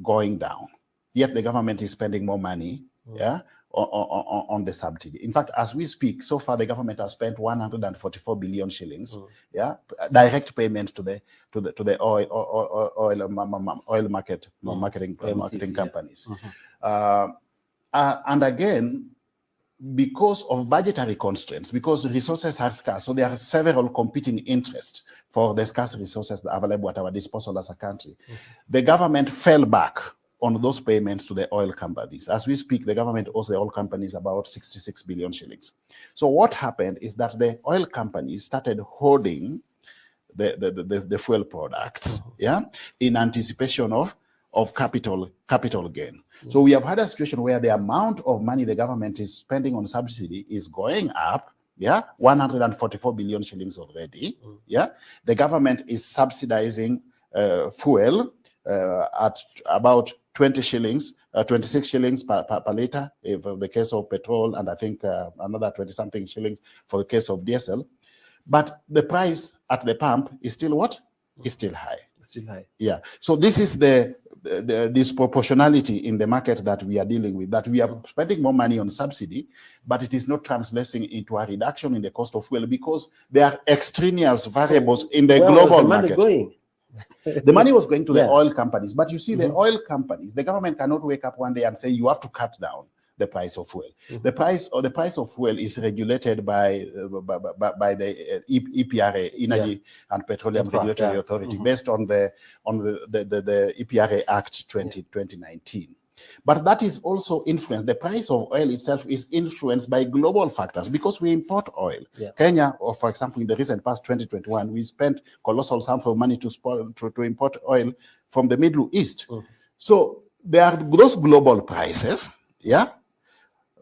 going down. Yet the government is spending more money, on the subsidy. In fact, as we speak, so far the government has spent 144 billion shillings, direct payment to the oil marketing companies. And again, because of budgetary constraints, because resources are scarce, so there are several competing interests for the scarce resources available at our disposal as a country. The government fell back on those payments to the oil companies. As we speak, the government owes the oil companies about 66 billion shillings. So what happened is that the oil companies started hoarding the fuel products, in anticipation of capital gain. So we have had a situation where the amount of money the government is spending on subsidy is going up, 144 billion shillings already. The government is subsidizing fuel at about 26 shillings per liter for the case of petrol, and I think another 20-something shillings for the case of diesel. But the price at the pump is still what? Is still high. Still high. Yeah. So this is the disproportionality in the market that we are dealing with, that we are spending more money on subsidy, but it is not translating into a reduction in the cost of fuel because there are extraneous variables in the global market. Going? The money was going to the oil companies, but you see, the oil companies, the government cannot wake up one day and say you have to cut down the price of fuel. The price of fuel is regulated by the EPRA, Energy and Petroleum Regulatory Authority, based on the EPRA Act 2019. But that is also influenced. The price of oil itself is influenced by global factors because we import oil. Yeah. Kenya, or for example, in the recent past 2021, we spent colossal sums of money to import oil from the Middle East. So there are those global prices, yeah,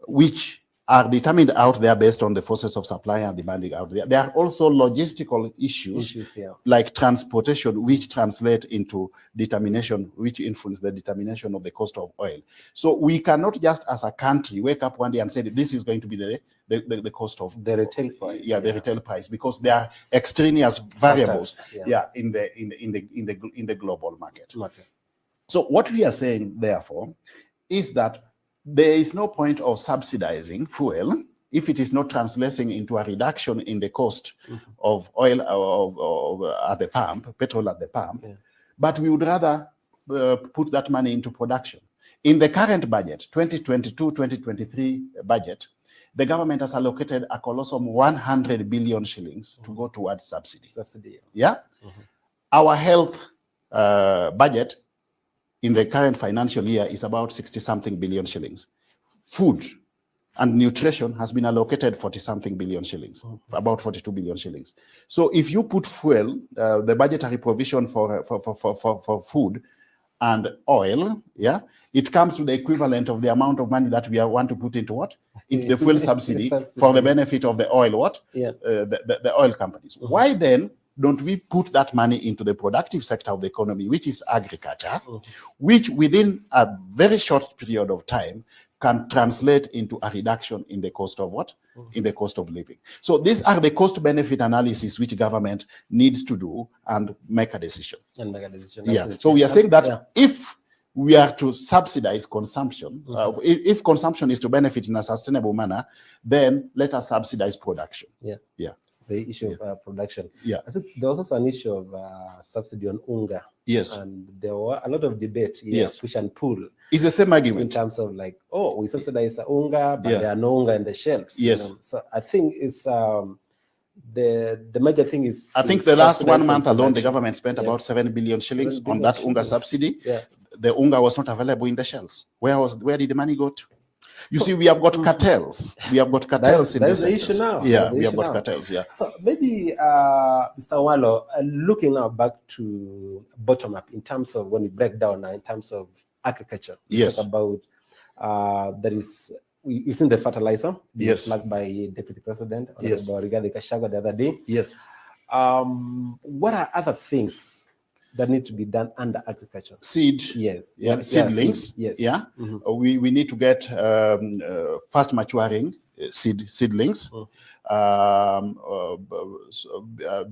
which are determined out there based on the forces of supply and demand out there. There are also logistical issues yeah. like transportation, which translate into determination, which influence the determination of the cost of oil. So we cannot just as a country wake up one day and say that this is going to be the cost of the retail price. Yeah, the retail price, because there are extraneous variables Factors, in the global market. So what we are saying, therefore, is that there is no point of subsidizing fuel if it is not translating into a reduction in the cost of oil at the pump, petrol at the pump. But we would rather put that money into production. In the current budget, 2022-2023 budget, the government has allocated a colossal 100 billion shillings to go towards subsidy. Yeah? Our health budget in the current financial year is about 60-something billion shillings. Food and nutrition has been allocated 40-something billion shillings, about 42 billion shillings. So if you put fuel, the budgetary provision for food and oil, yeah, it comes to the equivalent of the amount of money that we want to put into what? Into the fuel subsidy for the benefit of the oil what? Yeah. The oil companies. Why then don't we put that money into the productive sector of the economy, which is agriculture, which within a very short period of time can translate into a reduction in the cost of what? In the cost of living. So these are the cost-benefit analysis which government needs to do and make a decision. Yeah. So we are saying that if we are to subsidize consumption, if consumption is to benefit in a sustainable manner, then let us subsidize production. Yeah. Yeah. The issue of production. Yeah. I think there was also an issue of subsidy on unga. Yes. And there were a lot of debate, push and pull. It's the same argument. In terms of like, oh, we subsidize the unga, but there are no unga in the shelves. Yes. You know? So I think it's the major thing is. I think the last 1 month alone, the government spent about 7 billion shillings on that unga subsidy. Yeah. The unga was not available in the shelves. Where did the money go to? You see, we have got cartels. We have got cartels in this. That's the issue now. Yeah, we have got cartels. Yeah. So maybe, Mr. Wallo, looking now back to bottom up in terms of when we break down now in terms of agriculture. Yes. Talk about there is. You've seen the fertilizer. Yes. Flagged by Deputy President. Yes. Regarding Kashagwa the other day. Yes. What are other things that need to be done under agriculture? Seed. Yes. Yeah. Seedlings. Yes. Yeah. We need to get fast maturing seedlings.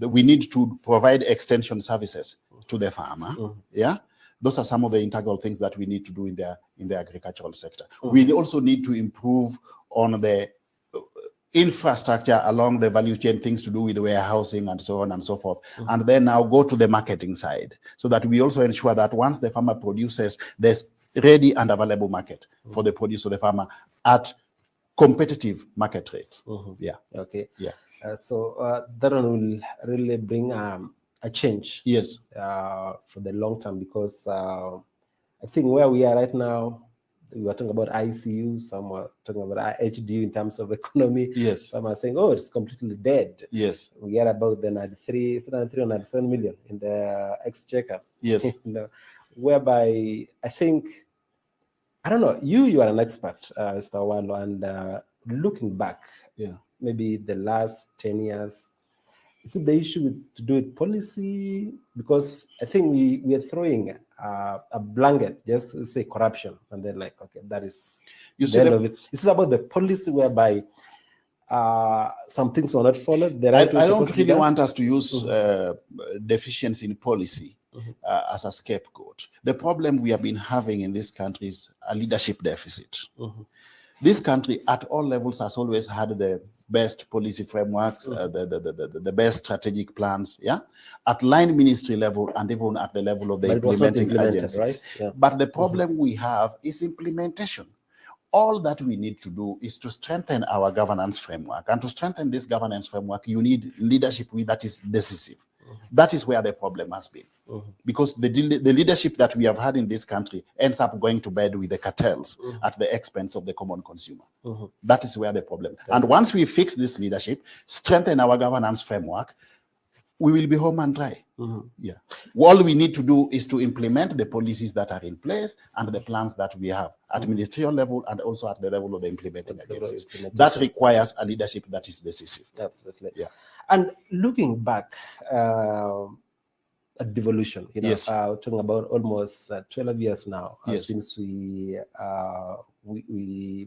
We need to provide extension services to the farmer. Yeah. Those are some of the integral things that we need to do in the agricultural sector. We also need to improve on the infrastructure along the value chain, things to do with warehousing and so on and so forth. And then now go to the marketing side so that we also ensure that once the farmer produces, there's ready and available market for the produce of the farmer at competitive market rates. Yeah. Okay. Yeah. So that one will really bring a change. Yes. For the long term, because I think where we are right now, we were talking about ICU, some were talking about HDU in terms of economy. Yes. Some are saying, oh, it's completely dead. Yes. We are about the 93 or 97 million in the exchequer. Yes. You know, whereby I think, I don't know, you are an expert, Mr. Wallo, and looking back, maybe the last 10 years, is it the issue to do with policy? Because I think we are throwing a blanket, just say corruption, and then like, okay, that is the end of it. It's about the policy whereby some things are not followed. I don't really want us to use deficiency in policy as a scapegoat. The problem we have been having in this country is a leadership deficit. This country at all levels has always had the best policy frameworks, the best strategic plans, at line ministry level and even at the level of the implementing agencies. Right? Yeah. But the problem we have is implementation. All that we need to do is to strengthen our governance framework. And to strengthen this governance framework, you need leadership that is decisive. That is where the problem has been. Because the leadership that we have had in this country ends up going to bed with the cartels at the expense of the common consumer. That is where the problem. And once we fix this leadership, strengthen our governance framework, we will be home and dry. Yeah. All we need to do is to implement the policies that are in place and the plans that we have at ministerial level and also at the level of the implementing agencies. That requires a leadership that is decisive. Absolutely. Yeah. And looking back at devolution, you know, Yes. talking about almost 12 years now Yes. since we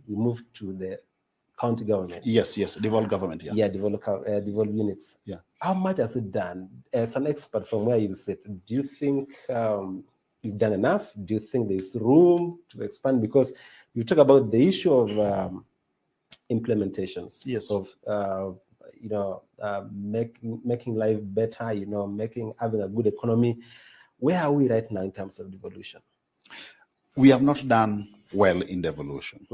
moved to the county government. Yes, devolved government. Yeah. Yeah, devolved units. Yeah. How much has it done? As an expert from where you sit, do you think you've done enough? Do you think there's room to expand? Because you talk about the issue of implementations. Yes. Of making life better. Having a good economy. Where are we right now in terms of devolution? We have not done well in devolution.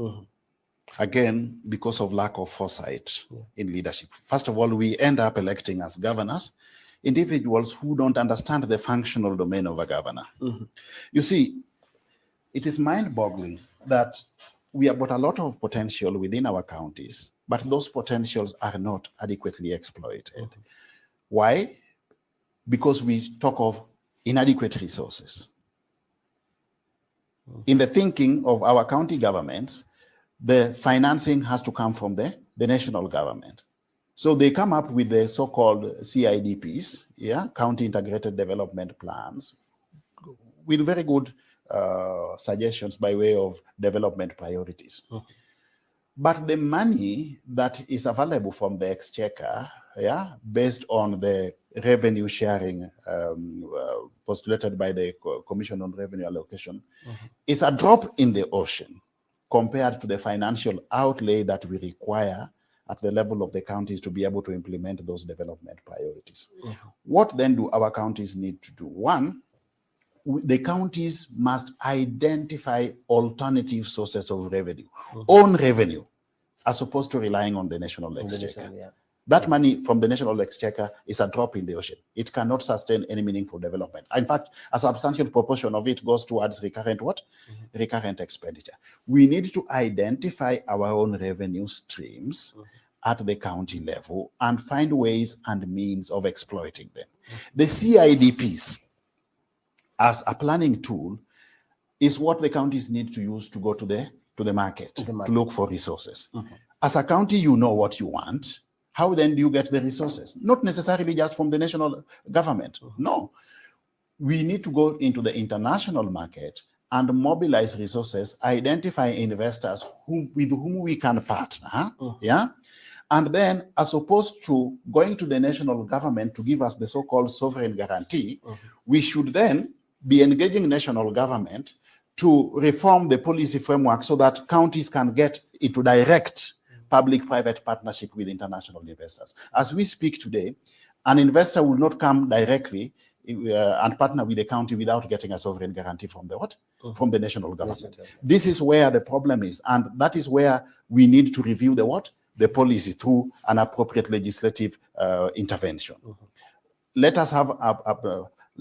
Again, because of lack of foresight in leadership. First of all, we end up electing as governors individuals who don't understand the functional domain of a governor. You see, it is mind-boggling that we have got a lot of potential within our counties, but those potentials are not adequately exploited. Why? Because we talk of inadequate resources. In the thinking of our county governments, the financing has to come from the national government. So they come up with the so-called CIDPs, County Integrated Development Plans, with very good suggestions by way of development priorities. But the money that is available from the exchequer, based on the revenue sharing postulated by the Commission on Revenue Allocation, is a drop in the ocean compared to the financial outlay that we require at the level of the counties to be able to implement those development priorities. What then do our counties need to do? One, the counties must identify alternative sources of revenue, own revenue, as opposed to relying on the national exchequer. That money from the national exchequer is a drop in the ocean. It cannot sustain any meaningful development. In fact, a substantial proportion of it goes towards recurrent what? Recurrent expenditure. We need to identify our own revenue streams at the county level and find ways and means of exploiting them. The CIDPs, as a planning tool, is what the counties need to use to go to the market, to look for resources. As a county, you know what you want. How then do you get the resources? Not necessarily just from the national government. No. We need to go into the international market and mobilize resources, identify investors with whom we can partner. And then, as opposed to going to the national government to give us the so-called sovereign guarantee, we should then be engaging national government to reform the policy framework so that counties can get into direct public-private partnership with international investors. As we speak today, an investor will not come directly and partner with the county without getting a sovereign guarantee from the what? From the national government. This is where the problem is, and that is where we need to review the what? The policy through an appropriate legislative intervention. Let us have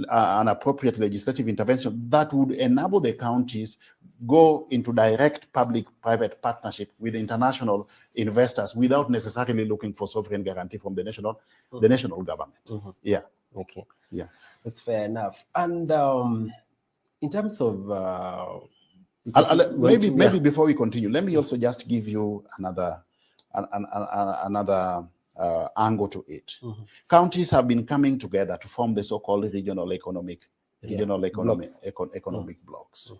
an appropriate legislative intervention that would enable the counties go into direct public-private partnership with international investors without necessarily looking for sovereign guarantee from the national government. Yeah. Okay. Yeah. That's fair enough. And in terms of maybe before we continue, let me also just give you another angle to it. Counties have been coming together to form the so-called regional economic blocks.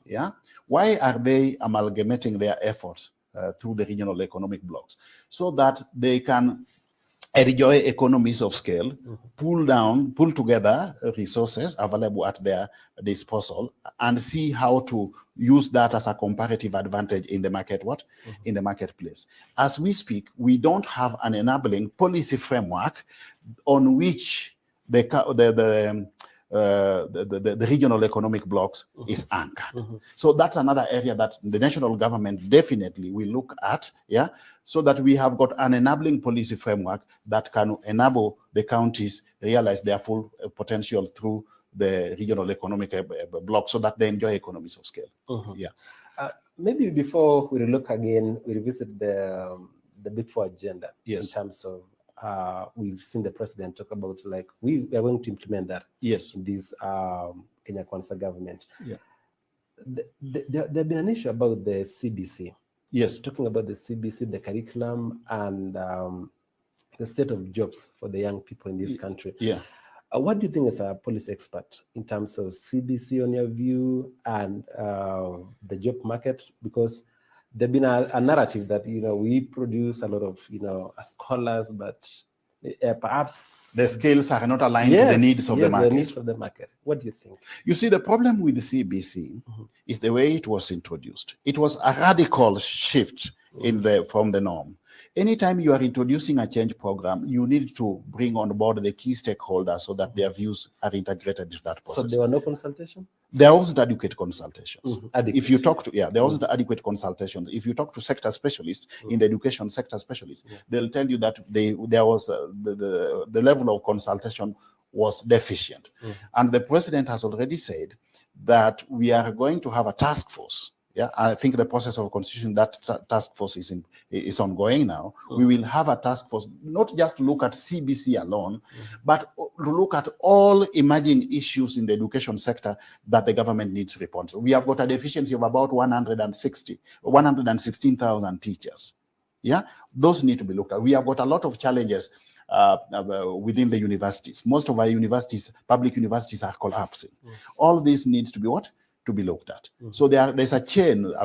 Why are they amalgamating their efforts through the regional economic blocks? So that they can enjoy economies of scale, pull together resources available at their disposal, and see how to use that as a comparative advantage in the market. In the marketplace. As we speak, we don't have an enabling policy framework on which the the regional economic blocks is anchored. So that's another area that the national government definitely will look at, so that we have got an enabling policy framework that can enable the counties realize their full potential through the regional economic block, so that they enjoy economies of scale. Maybe before we look again, we revisit the Big Four agenda in terms of we've seen the president talk about, like, we are going to implement that in this Kenya Kwanza government. There have been an issue about the CBC. Talking about the CBC, the curriculum, and the state of jobs for the young people in this country. What do you think as a policy expert in terms of CBC on your view and the job market? Because there's been a narrative that, we produce a lot of, scholars, but perhaps the skills are not aligned to the needs of the market. The needs of the market. What do you think? You see, the problem with the CBC is the way it was introduced. It was a radical shift from the norm. Anytime you are introducing a change program, you need to bring on board the key stakeholders so that their views are integrated into that process. So there were no consultation? There wasn't adequate consultations. If you talk to, there wasn't adequate consultations. If you talk to sector specialists in the education sector specialists, they'll tell you that there was the level of consultation was deficient. And the president has already said that we are going to have a task force. I think the process of constituting that task force is ongoing now. We will have a task force, not just to look at CBC alone, but to look at all emerging issues in the education sector that the government needs to respond to. We have got a deficiency of about 116,000 teachers. Those need to be looked at. We have got a lot of challenges within the universities. Most of our universities, public universities, are collapsing. All this needs to be to be looked at. So there's a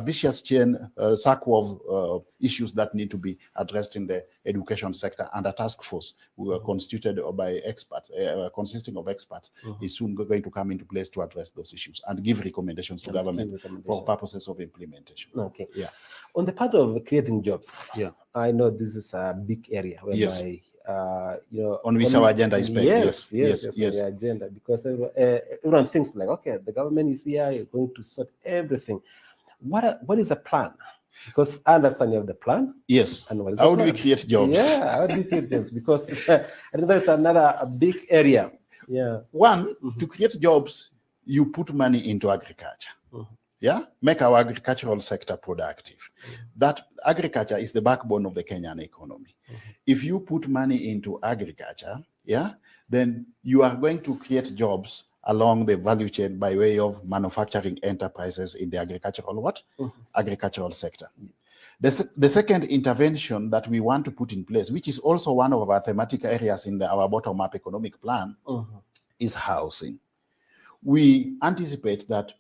vicious chain, circle of issues that need to be addressed in the education sector, and a task force constituted by experts, consisting of experts, is soon going to come into place to address those issues and give recommendations to government for purposes of implementation. On the part of creating jobs, I know this is a big area whereby on which our agenda is based. Yes, the agenda, because everyone thinks like, okay, the government is here, you're going to sort everything. What is the plan? Because I understand you have the plan. Yes. And what is how do we create jobs? How do we create jobs? Because I think that's another big area. One, to create jobs, you put money into agriculture. Make our agricultural sector productive. That agriculture is the backbone of the Kenyan economy. If you put money into agriculture, then you are going to create jobs along the value chain by way of manufacturing enterprises in the agricultural sector. The second intervention that we want to put in place, which is also one of our thematic areas in our bottom-up economic plan, is housing. We anticipate that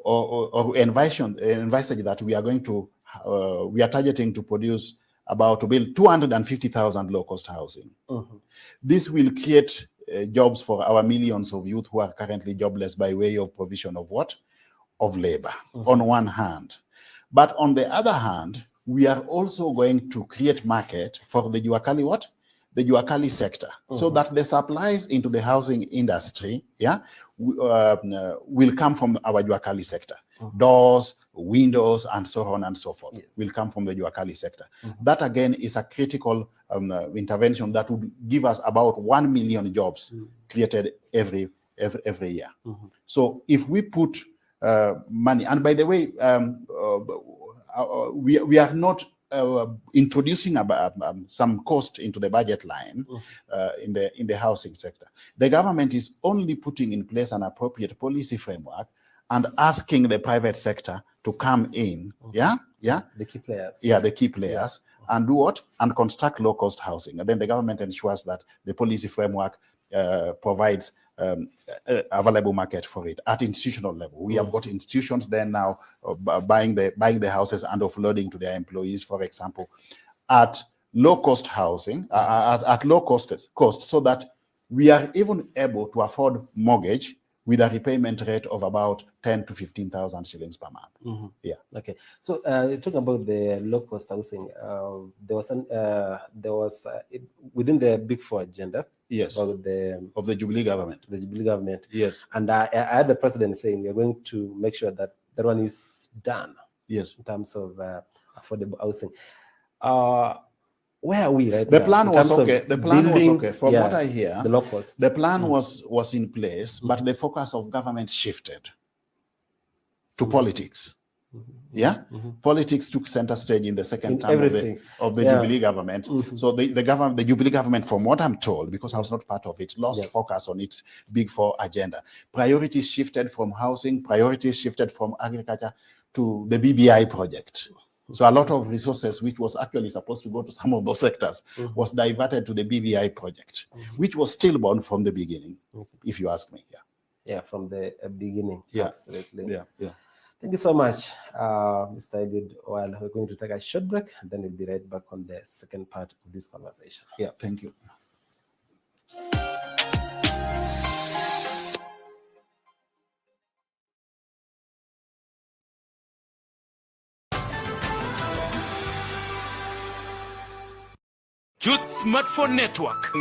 or envision that we are going to, we are targeting to produce to build 250,000 low-cost housing. This will create jobs for our millions of youth who are currently jobless by way of provision of of labor, on one hand. But on the other hand, we are also going to create market for the Juakali the Juakali sector, so that the supplies into the housing industry will come from our Juakali sector. Doors, windows, and so on and so forth will come from the Juakali sector. That again is a critical intervention that would give us about 1 million jobs created every year. So if we put money, and by the way, we are not introducing some cost into the budget line in the housing sector. The government is only putting in place an appropriate policy framework and asking the private sector to come in, the key players. The key players, and do what? And construct low-cost housing. And then the government ensures that the policy framework provides available market for it at institutional level. We have got institutions there now buying the houses and offloading to their employees, for example, at low-cost housing, at low cost, so that we are even able to afford mortgage with a repayment rate of about 10 to 15,000 shillings per month. Okay. So talking about the low-cost housing, there was within the Big Four agenda. Yes. Of the Jubilee government. The Jubilee government. Yes. And I had the president saying we're going to make sure that that one is done. Yes. In terms of affordable housing. Where are we right the now? Plan was okay. The plan was okay. From what I hear, the low cost. The plan was in place, but the focus of government shifted to politics. Yeah, politics took center stage in the second term of the Jubilee government. So the Jubilee government, from what I'm told, because I was not part of it, lost focus on its Big Four agenda. Priorities shifted from housing, priorities shifted from agriculture to the BBI project. So a lot of resources, which was actually supposed to go to some of those sectors, was diverted to the BBI project, which was stillborn from the beginning, if you ask me. Yeah, from the beginning. Yeah, absolutely. Yeah. Thank you so much, Mr. Eliud. Well, we're going to take a short break, and then we'll be right back on the second part of this conversation. Yeah, thank you. Youth Smartphone Network.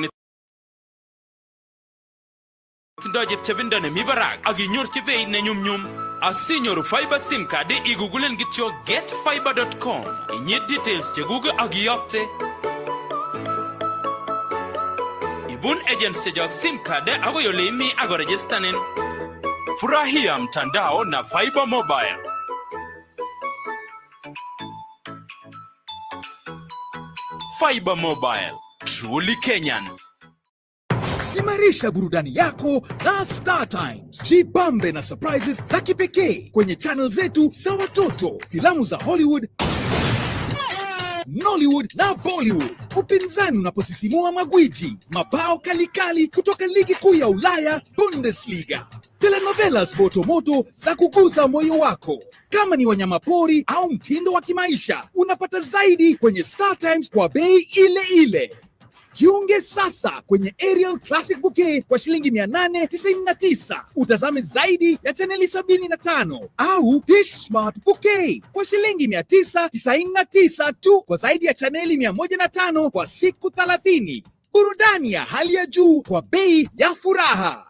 Ndajep chabindane mibarak agi nyorchibe ne nyum asinyoru fiber sim card igugulen gityo getfiber.com inye details cheguge agi yapte ibun agents chejok sim card ago yolemi ago registanin furahia mtandao na fiber mobile. Fiber mobile, truly Kenyan. Imarisha burudani yako na Star Times. Jibambe na surprises za kipekee kwenye channel zetu za watoto, filamu za Hollywood, Nollywood na Bollywood. Upinzani unaposisimua magwiji, mabao kalikali kutoka ligi kuu ya Ulaya Bundesliga. Telenovelas moto za kuguza moyo wako. Kama ni wanyamapori au mtindo wa kimaisha, unapata zaidi kwenye Star Times kwa bei ile ile. Jiunge sasa kwenye Aerial Classic Bouquet kwa shilingi 899. Utazame zaidi ya chaneli 75 au Dish Smart Bouquet kwa shilingi 999 tu kwa zaidi ya chaneli 105 kwa siku 30. Burudani ya hali ya juu kwa bei ya furaha.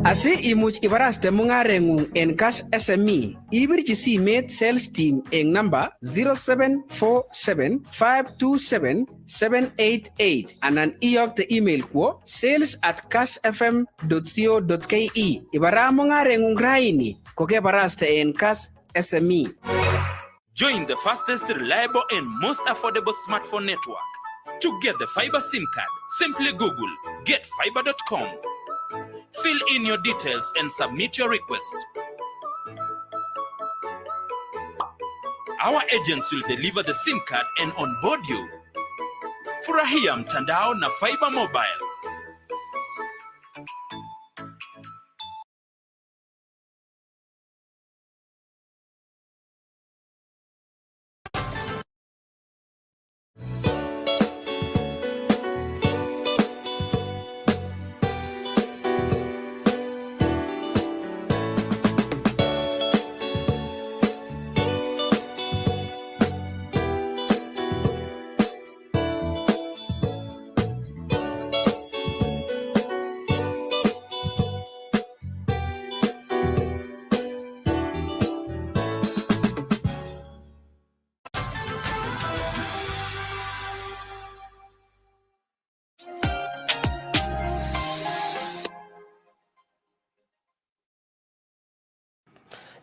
Asi imuch ibaraste mungarengung en Kass SME, ibirchi simet sales team en number 0747527788 anan iyokte email kwo sales@kassfm.co.ke. Ibara mungarengung raini kokebaraste en Kass SME. Join the fastest, reliable and most affordable smartphone network. To get the fiber SIM card, simply Google getfiber.com. Fill in your details and submit your request. Our agents will deliver the SIM card and onboard you. Furahia mtandao na fiber mobile.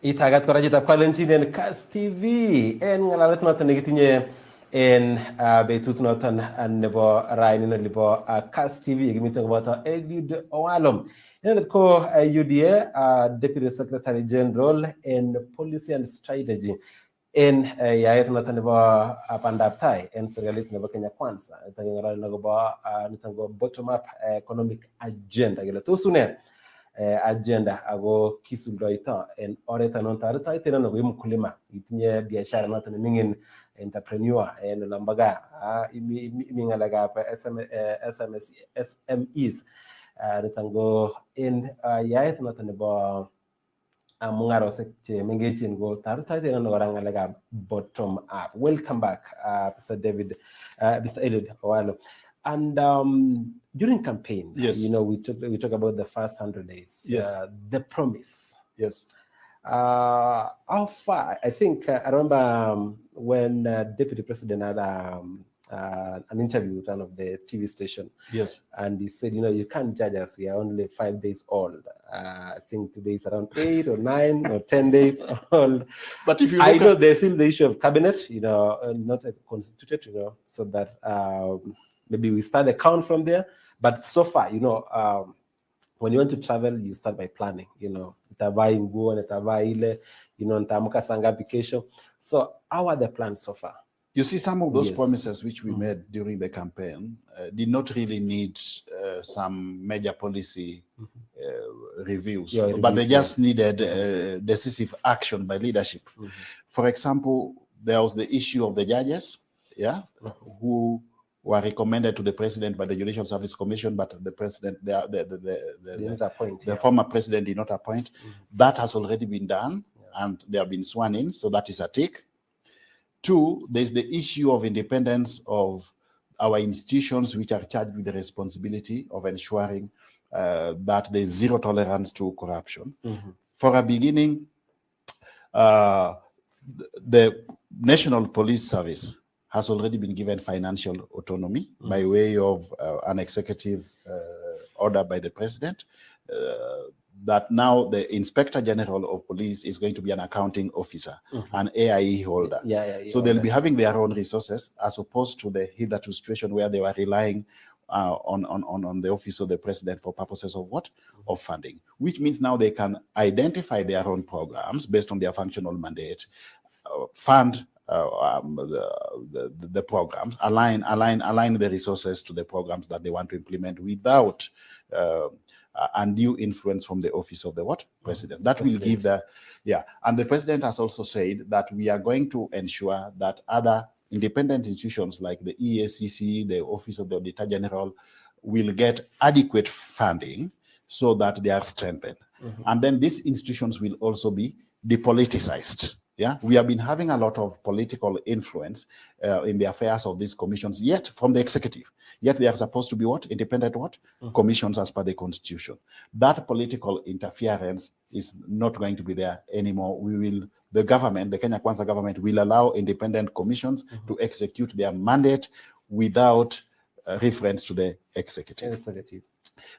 Itagat kora jitab kalenjin en Kass TV en ngalalet noton nekitinye en betut noton nebo raini nebo Kass TV yekimiten koboto Eliud Owalo. Inendet ko UDA Deputy Secretary General in Policy and Strategy en yaet noton nebo bandab tai en serikalit nebo Kenya Kwanza. Itang'alal akobo niton ko bottom up economic agenda kele tos une agenda ago kisuldoito en oret anon taretoito ino nebo mkulima itinye biashara noton mingin entrepreneur en lambaga mingalagap SMEs niton go en yaet noton nebo mungarosek che mengechen go tarutaite no ngalekab bottom up. Welcome back, Mr. David, Mr. Eliud Owalo. And during campaign, yes, we talk about the first 100 days, yes, the promise. Yes. How far? I think I remember when Deputy President had an interview with one of the TV station. Yes. And he said, you can't judge us. We are only 5 days old. I think today is around 8 or 9 or 10 days old. But if you I know there's still the issue of cabinet, not constituted, so that maybe we start the count from there. But so far, when you want to travel, you start by planning, nitavaa nguo, nitavaa ile, nitaamka saa ngapi kesho. So how are the plans so far? You see, some of those promises which we made during the campaign did not really need some major policy reviews, but they just needed decisive action by leadership. For example, there was the issue of the judges, who were recommended to the president by the Judicial Service Commission, but the president, the former president did not appoint. That has already been done, and they have been sworn in, so that is a tick. 2, there's the issue of independence of our institutions, which are charged with the responsibility of ensuring that there's zero tolerance to corruption. For a beginning, the National Police Service has already been given financial autonomy by way of an executive order by the president, that now the Inspector General of Police is going to be an accounting officer, an AIE holder. So they'll be having their own resources, as opposed to the hitherto situation where they were relying on the office of the president for purposes of what? Of funding, which means now they can identify their own programs based on their functional mandate, fund the programs, align the resources to the programs that they want to implement without undue influence from the office of the what? President. That will give the, and the president has also said that we are going to ensure that other independent institutions like the EACC, the Office of the Auditor General, will get adequate funding so that they are strengthened. And then these institutions will also be depoliticized. We have been having a lot of political influence in the affairs of these commissions, yet from the executive. Yet they are supposed to be what? Independent what? Commissions as per the constitution. That political interference is not going to be there anymore. The government, the Kenya Kwanza government, will allow independent commissions to execute their mandate without reference to the executive.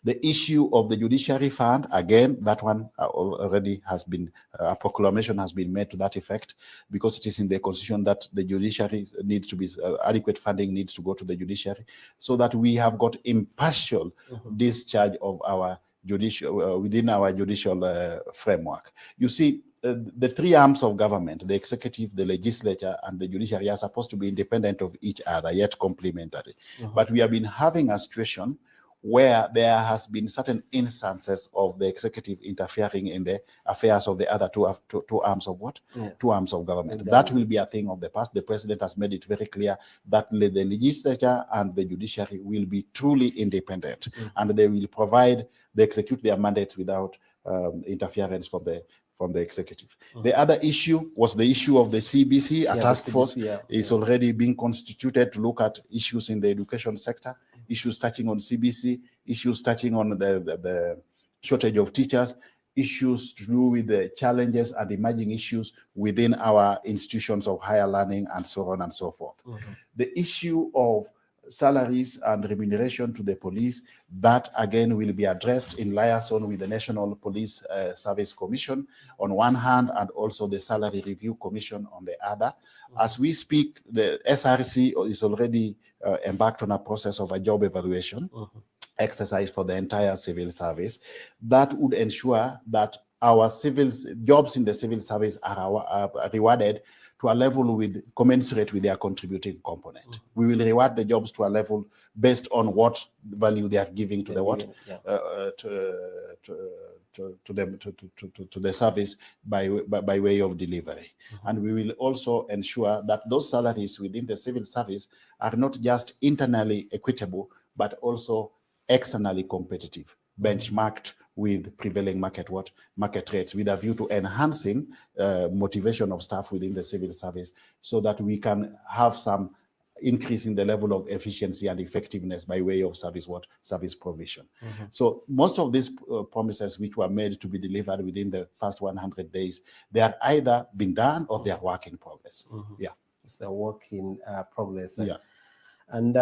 The issue of the judiciary fund, again, that one already has been, a proclamation has been made to that effect, because it is in the constitution that the judiciary needs to be, adequate funding needs to go to the judiciary, so that we have got impartial discharge of our judicial, within our judicial framework. You see, the three arms of government, the executive, the legislature, and the judiciary, are supposed to be independent of each other, yet complementary. But we have been having a situation where there has been certain instances of the executive interfering in the affairs of the other two arms of what? Two arms of government. That will be a thing of the past. The president has made it very clear that the legislature and the judiciary will be truly independent, and they will execute their mandates without interference from the executive. The other issue was the issue of the CBC. A task force is already being constituted to look at issues in the education sector, issues touching on CBC, issues touching on the shortage of teachers, issues to do with the challenges and emerging issues within our institutions of higher learning, and so on and so forth. The issue of salaries and remuneration to the police, that again will be addressed in liaison with the National Police Service Commission on one hand, and also the Salary Review Commission on the other. As we speak, the SRC is already embarked on a process of a job evaluation exercise for the entire civil service that would ensure that our jobs in the civil service are rewarded to a level commensurate with their contributing component. We will reward the jobs to a level based on what value they are giving to the service by way of delivery. And we will also ensure that those salaries within the civil service are not just internally equitable, but also externally competitive. benchmarked with prevailing market rates, with a view to enhancing motivation of staff within the civil service, so that we can have some increase in the level of efficiency and effectiveness by way of service provision. So most of these promises which were made to be delivered within the first 100 days, they are either been done or they are work in progress. Yeah, it's a work in progress. Yeah. And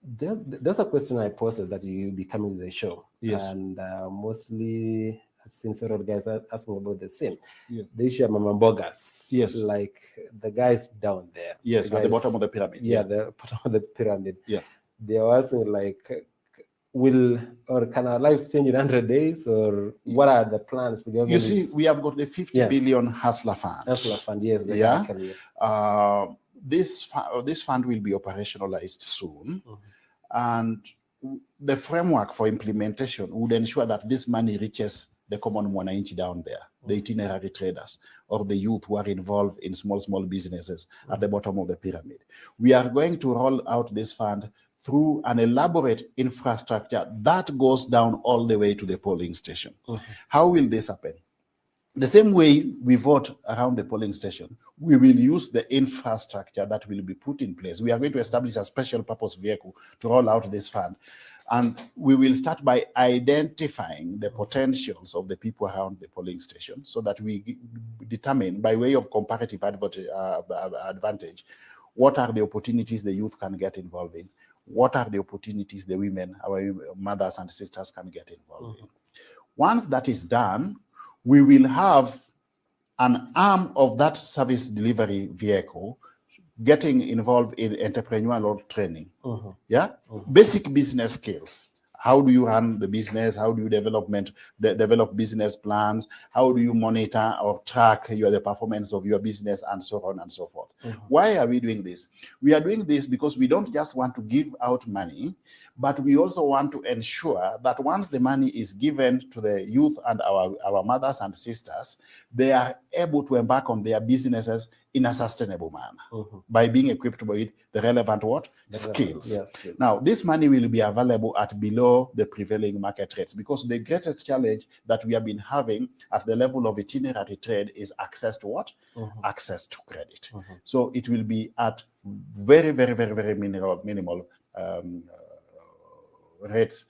there's a question I posted that you be coming to the show. Yes. And mostly I've seen several guys asking about the same. Yes. The issue of Mama Bogas. Yes. Like the guys down there. Yes, the at the bottom of the pyramid. Yeah, the bottom of the pyramid. Yeah. They are asking like, can our lives change in 100 days, or what are the plans? You see, we have got the 50 billion Hustler Fund. Hustler Fund, yes. This fund will be operationalized soon. And the framework for implementation would ensure that this money reaches the common mwananchi down there, the itinerary traders, or the youth who are involved in small businesses at the bottom of the pyramid. We are going to roll out this fund through an elaborate infrastructure that goes down all the way to the polling station. How will this happen? The same way we vote around the polling station, we will use the infrastructure that will be put in place. We are going to establish a special purpose vehicle to roll out this fund. And we will start by identifying the potentials of the people around the polling station, so that we determine, by way of comparative advantage, what are the opportunities the youth can get involved in? What are the opportunities the women, our mothers and sisters, can get involved in? Once that is done, we will have an arm of that service delivery vehicle getting involved in entrepreneurial training. Basic business skills. How do you run the business? How do you develop business plans? How do you monitor or track the performance of your business, and so on and so forth? Why are we doing this? We are doing this because we don't just want to give out money, but we also want to ensure that once the money is given to the youth and our mothers and sisters, they are able to embark on their businesses in a sustainable manner by being equipped with the relevant skills. Now, this money will be available at below the prevailing market rates, because the greatest challenge that we have been having at the level of itinerary trade is access to what? Access to credit. So it will be at very minimal rates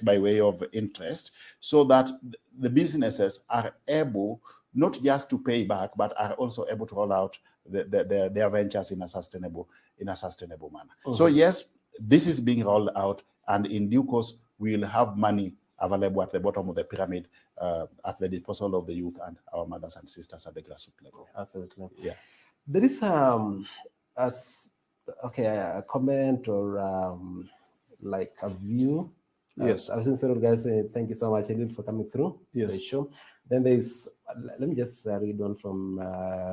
by way of interest, so that the businesses are able not just to pay back, but are also able to roll out their ventures in a sustainable manner. So yes, this is being rolled out, and in due course, we will have money available at the bottom of the pyramid at the disposal of the youth and our mothers and sisters at the grassroots level. Absolutely. Yeah. There is a comment or like a view. Yes. I've seen several guys say thank you so much, Elil, for coming through the show. Then there's, let me just read one from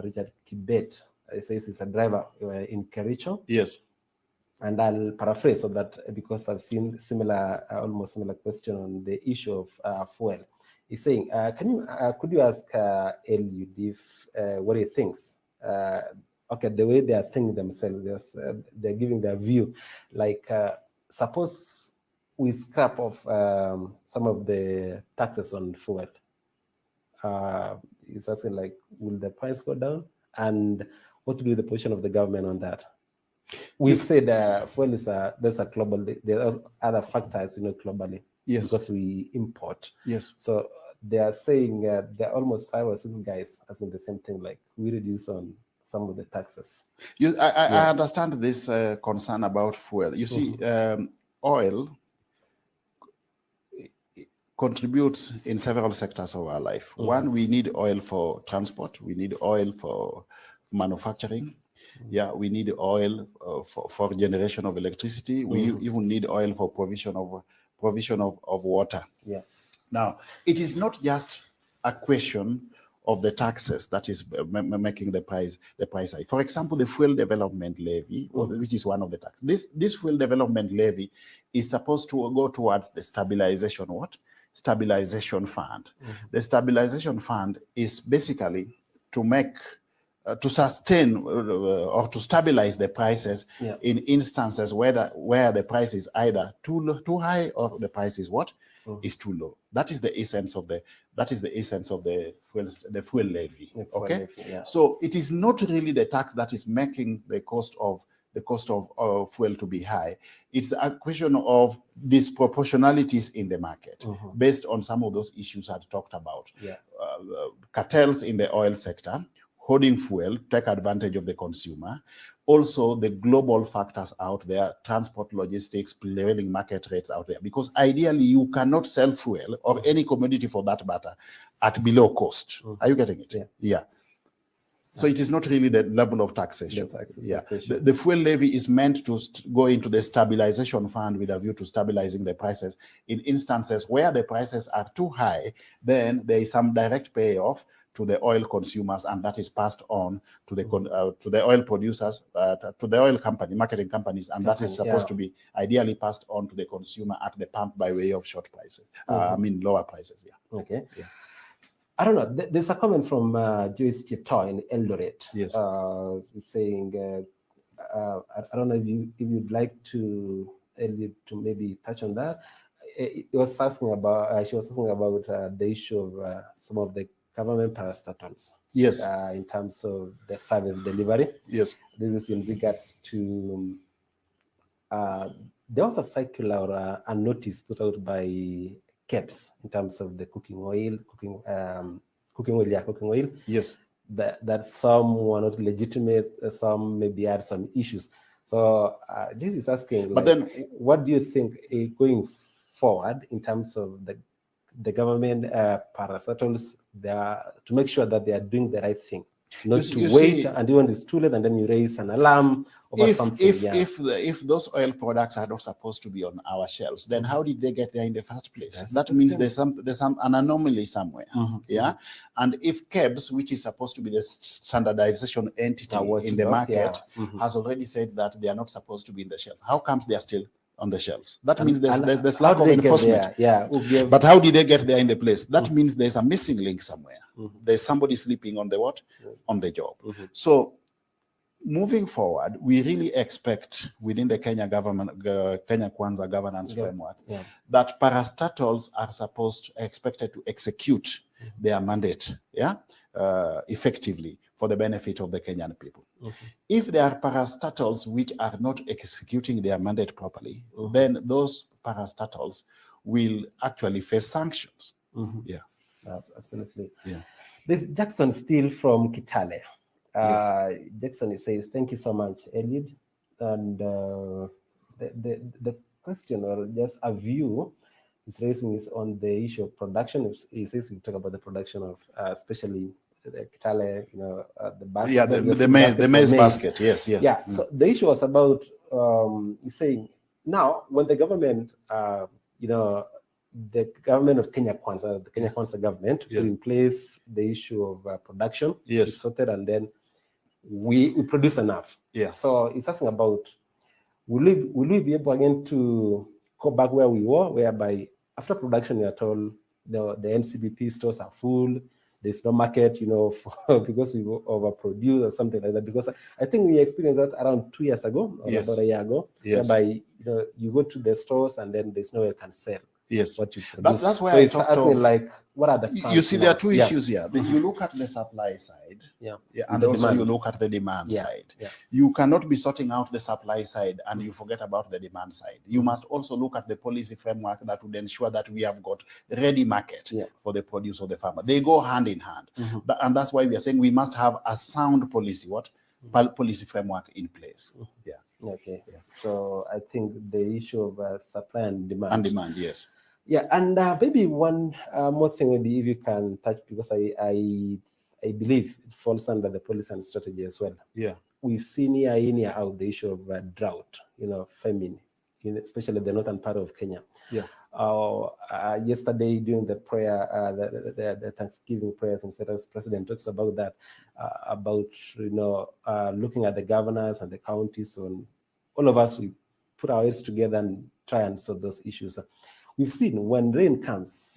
Richard Kibet. It says he's a driver in Kericho. Yes. And I'll paraphrase so that, because I've seen almost similar question on the issue of fuel. He's saying, could you ask Eliud what he thinks? The way they are thinking themselves, they're giving their view. Like, suppose we scrap off some of the taxes on fuel. He's asking, like, will the price go down? And what will be the position of the government on that? We've said fuel is there's a global, there's other factors, globally. Yes. Because we import. Yes. So they are saying there are almost 5 or 6 guys asking the same thing, like we reduce on some of the taxes. I understand this concern about fuel. You see, oil contributes in several sectors of our life. One, we need oil for transport. We need oil for manufacturing. We need oil for generation of electricity. We even need oil for provision of water. Now, it is not just a question of the taxes that is making the price high. For example, the fuel development levy, which is one of the taxes. This fuel development levy is supposed to go towards the stabilization fund. The stabilization fund is basically to sustain or to stabilize the prices in instances where the price is either too high or the price is is too low. That is the essence of the fuel levy. Okay, so it is not really the tax that is making the cost of fuel to be high. It's a question of disproportionalities in the market based on some of those issues I talked about. Cartels in the oil sector, hoarding fuel, take advantage of the consumer. Also, the global factors out there, transport, logistics, prevailing market rates out there. Because ideally, you cannot sell fuel or any commodity for that matter at below cost. Are you getting it? Yeah. So it is not really the level of taxation. The fuel levy is meant to go into the stabilization fund with a view to stabilizing the prices. In instances where the prices are too high, then there is some direct payoff to the oil consumers, and that is passed on to the oil producers, to the oil company, marketing companies, and that is supposed to be ideally passed on to the consumer at the pump by way of short prices. I mean, lower prices. Okay. I don't know. There's a comment from Joyce Cheptoy in Eldoret. Yes. Saying, I don't know if you'd like to maybe touch on that. She was asking about the issue of some of the government parastatals. Yes. In terms of the service delivery. Yes. This is in regards to there was a circular or a notice put out by Kass in terms of the cooking oil. Yes. That some were not legitimate, some maybe had some issues. So this is asking, but then, what do you think going forward in terms of the government parastatals to make sure that they are doing the right thing, not to wait until when it's too late and then you raise an alarm over something. If those oil products are not supposed to be on our shelves, then how did they get there in the first place? That means there's an anomaly somewhere. And if KEBS, which is supposed to be the standardization entity in the market, has already said that they are not supposed to be in the shelf, how comes they are still on the shelves? That means there's lack of enforcement. But how did they get there in the place? That means there's a missing link somewhere. There's somebody sleeping on the what? On the job. So moving forward, we really expect within the Kenya Kwanza governance framework that parastatals are expected to execute their mandate effectively for the benefit of the Kenyan people. If there are parastatals which are not executing their mandate properly, then those parastatals will actually face sanctions. Absolutely. Yeah. This Jackson Steele from Kitale. Jackson says, thank you so much, Eliud. And the question, or just a view is raising, is on the issue of production. He says we talk about the production of especially the Kitale, the basket. The maize basket. Yes. So the issue was about, he's saying, now when the government, the government of Kenya Kwanza, the Kenya Kwanza government, put in place the issue of production. It's sorted, and then we produce enough. So it's asking about, will we be able again to go back where we were, whereby after production we are told the NCBP stores are full, there's no market, because we overproduce or something like that. Because I think we experienced that around 2 years ago, or about a year ago, whereby you go to the stores and then there's nowhere you can sell. What you produce. That's why so I talked of, like, what are the plans? You see, there are two issues here. You look at the supply side, and also you look at the demand side. You cannot be sorting out the supply side and you forget about the demand side. You must also look at the policy framework that would ensure that we have got ready market for the produce of the farmer. They go hand in hand, and that's why we are saying we must have a sound policy policy framework in place. So I think the issue of supply and demand. And maybe one more thing, maybe if you can touch, because I believe it falls under the policy and strategy as well. We've seen year in, year out the issue of drought, famine, especially the northern part of Kenya. Yesterday during the prayer, the Thanksgiving prayers, instead of President talks about that, looking at the governors and the counties, and all of us, we put our heads together and try and solve those issues. We've seen when rain comes,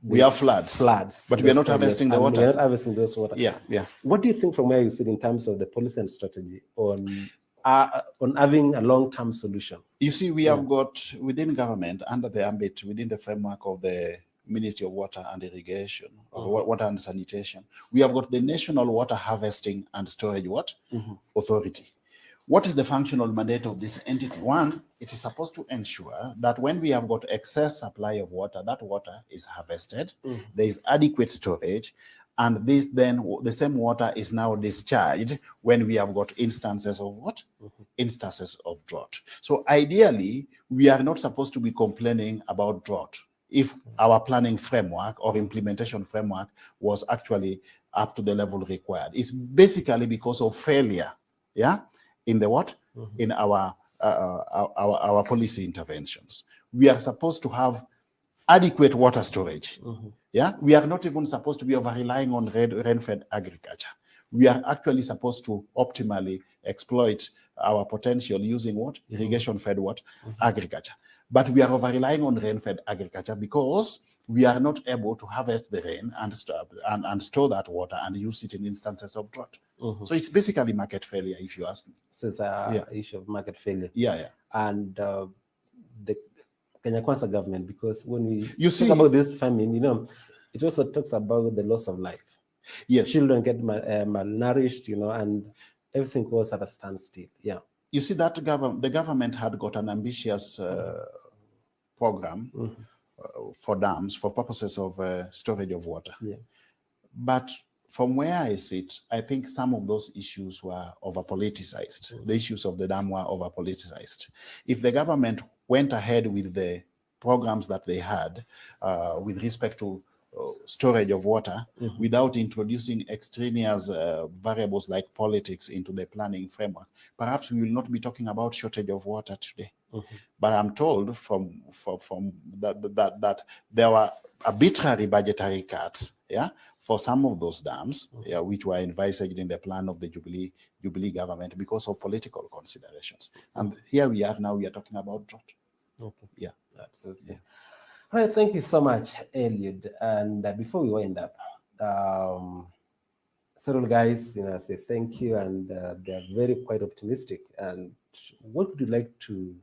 we have floods, but we are not harvesting the water. We are not harvesting those water. What do you think from where you sit in terms of the policy and strategy on on having a long-term solution. You see, we have got within government, under the ambit, within the framework of the Ministry of Water and Irrigation, or Water and Sanitation, we have got the National Water Harvesting and Storage Authority. What is the functional mandate of this entity? One, it is supposed to ensure that when we have got excess supply of water, that water is harvested, there is adequate storage, and this then, the same water is now discharged when we have got instances of what? Instances of drought. So ideally, we are not supposed to be complaining about drought if our planning framework or implementation framework was actually up to the level required. It's basically because of failure, in the what? In our policy interventions. We are supposed to have adequate water storage. We are not even supposed to be over-relying on rain-fed agriculture. We are actually supposed to optimally exploit our potential using what? Irrigation-fed what? Agriculture. But we are over-relying on rain-fed agriculture because we are not able to harvest the rain and store that water and use it in instances of drought. So it's basically market failure, if you ask me. So it's an issue of market failure. And the Kenya Kwanza government, because when we talk about this famine, it also talks about the loss of life. Yes. Children get malnourished, and everything goes at a standstill. You see that the government had got an ambitious program for dams for purposes of storage of water. But from where I sit, I think some of those issues were over-politicized. The issues of the dam were over-politicized. If the government went ahead with the programs that they had with respect to storage of water without introducing extraneous variables like politics into the planning framework, perhaps we will not be talking about shortage of water today. But I'm told from that there were arbitrary budgetary cuts, for some of those dams, which were envisaged in the plan of the Jubilee government because of political considerations. And here we are now. We are talking about drought. Absolutely. All right, thank you so much, Eliud. And before we wind up, several guys, say thank you, and they're very quite optimistic. And what would you like to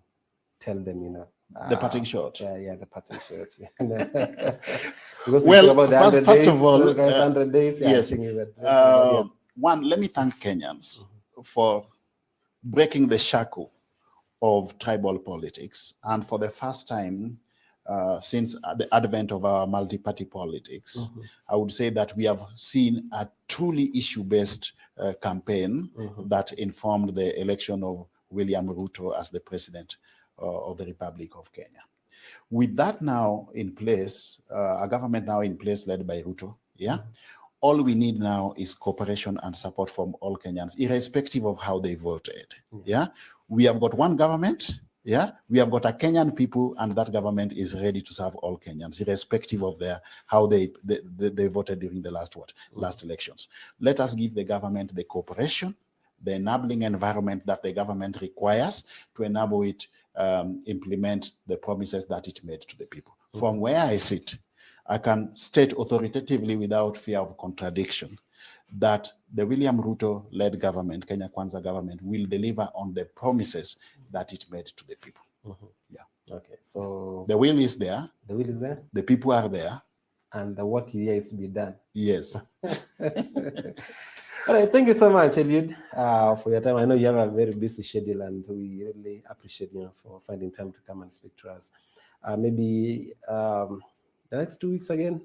tell them? The parting shot. The parting shot. Because well, about the first of all, 100 days. Yes. One, let me thank Kenyans for breaking the shackle of tribal politics, and for the first time since the advent of our multi-party politics, I would say that we have seen a truly issue-based campaign that informed the election of William Ruto as the president of the Republic of Kenya. With that now in place, a government now in place led by Ruto, all we need now is cooperation and support from all Kenyans, irrespective of how they voted. We have got one government. We have got a Kenyan people, and that government is ready to serve all Kenyans, irrespective of how they voted during the last elections. Let us give the government the cooperation, the enabling environment that the government requires to enable it implement the promises that it made to the people. From where I sit, I can state authoritatively without fear of contradiction that the William Ruto-led government, Kenya Kwanza government, will deliver on the promises that it made to the people. Okay, so the will is there. The will is there. The people are there. And the work here is to be done. Yes. All right, thank you so much, Eliud, for your time. I know you have a very busy schedule, and we really appreciate you for finding time to come and speak to us. Maybe the next 2 weeks again,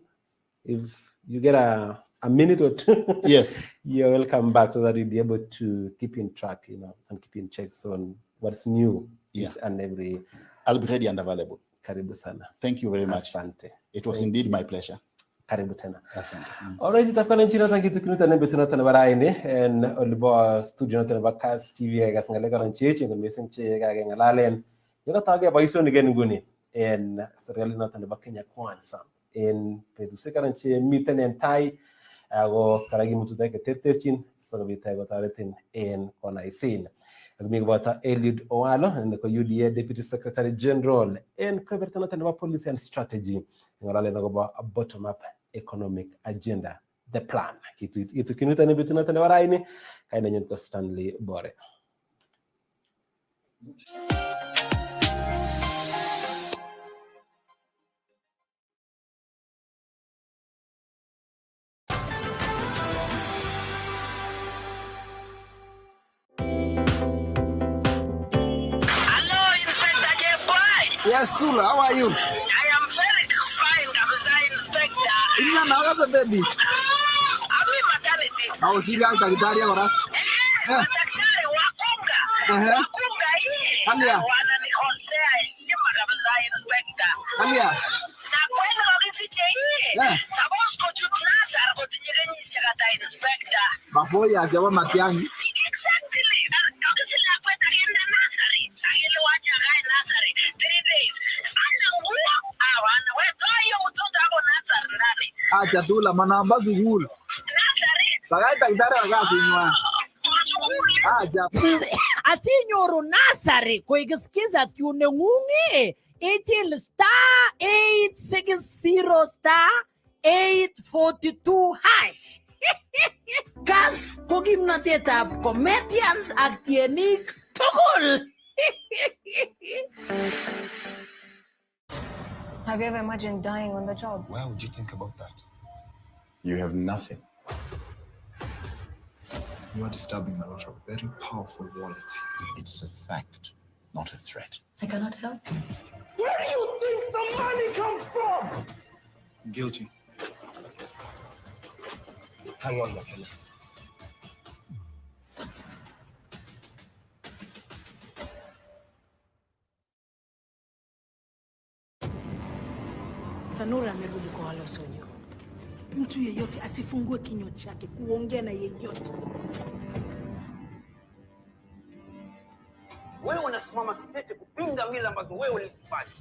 if you get a minute or two, yes, you're welcome back, so that you'll be able to keep in track, and keep in checks on what's new each and every. I'll be ready and available. Karibu sana. Thank you very much. Asante. It was indeed my pleasure. Karibu tena. Asante. Alright, tafakana nchini tangi tukinuta nembe tunatana baraini en olibo studio natana ba Kass TV ga sangalega ran cheche ngol mesen che ga ngalalen yoga tage ba iso nigen nguni en sergali natana ba Kenya Kwanza en pedu sekaran che miten en tai ago karagi mutu take terterchin sabi tago taretin en kona isin agmi bata Eliud Owalo en ko UDA Deputy Secretary General en ko bertana natana ba Policy and Strategy ngalalen go ba bottom up economic agenda, the plan. Itu kinuta ni bitu natana waraini kaina nyon ko Stanley Bore. Yes, Sula, how are you? I am very fine, Inspector. Ina na wala baby. Ami maternity. Au sila daktari ya ora. Daktari wakunga. Wakunga hii. Alia. Wananikosea heshima kabisa, Inspector. Alia. Na kweli wakifike hii. Sababu kutunasa kutinyenyesha kata Inspector. Maboya jawa matiangi. Exactly. Kakisila kwenda kienda nasari. Agile wacha gai nasari. 3 days. Ana nguo. Awana wewe hiyo mtoto hapo nasari ndani. Acha tu la manamba zugul. Nasari. Bagai daktari akakunywa. Aja. Asinyoro nasari kuigisikiza tune ngungi. Ichil star 860 star 842 hash. Kass ko kimnatetab comedians ak tienik tugul. Have you ever imagined dying on the job? Why would you think about that? You have nothing. You are disturbing a lot of very powerful wallets here. It's a fact, not a threat. I cannot help you. Where do you think the money comes from? Guilty. Hang on, McKenna. Sanura amerudi kwa wale wasio. Mtu yeyote asifungue kinywa chake kuongea na yeyote. Wewe unasimama kidete kupinga mila ambazo wewe ulizifanya.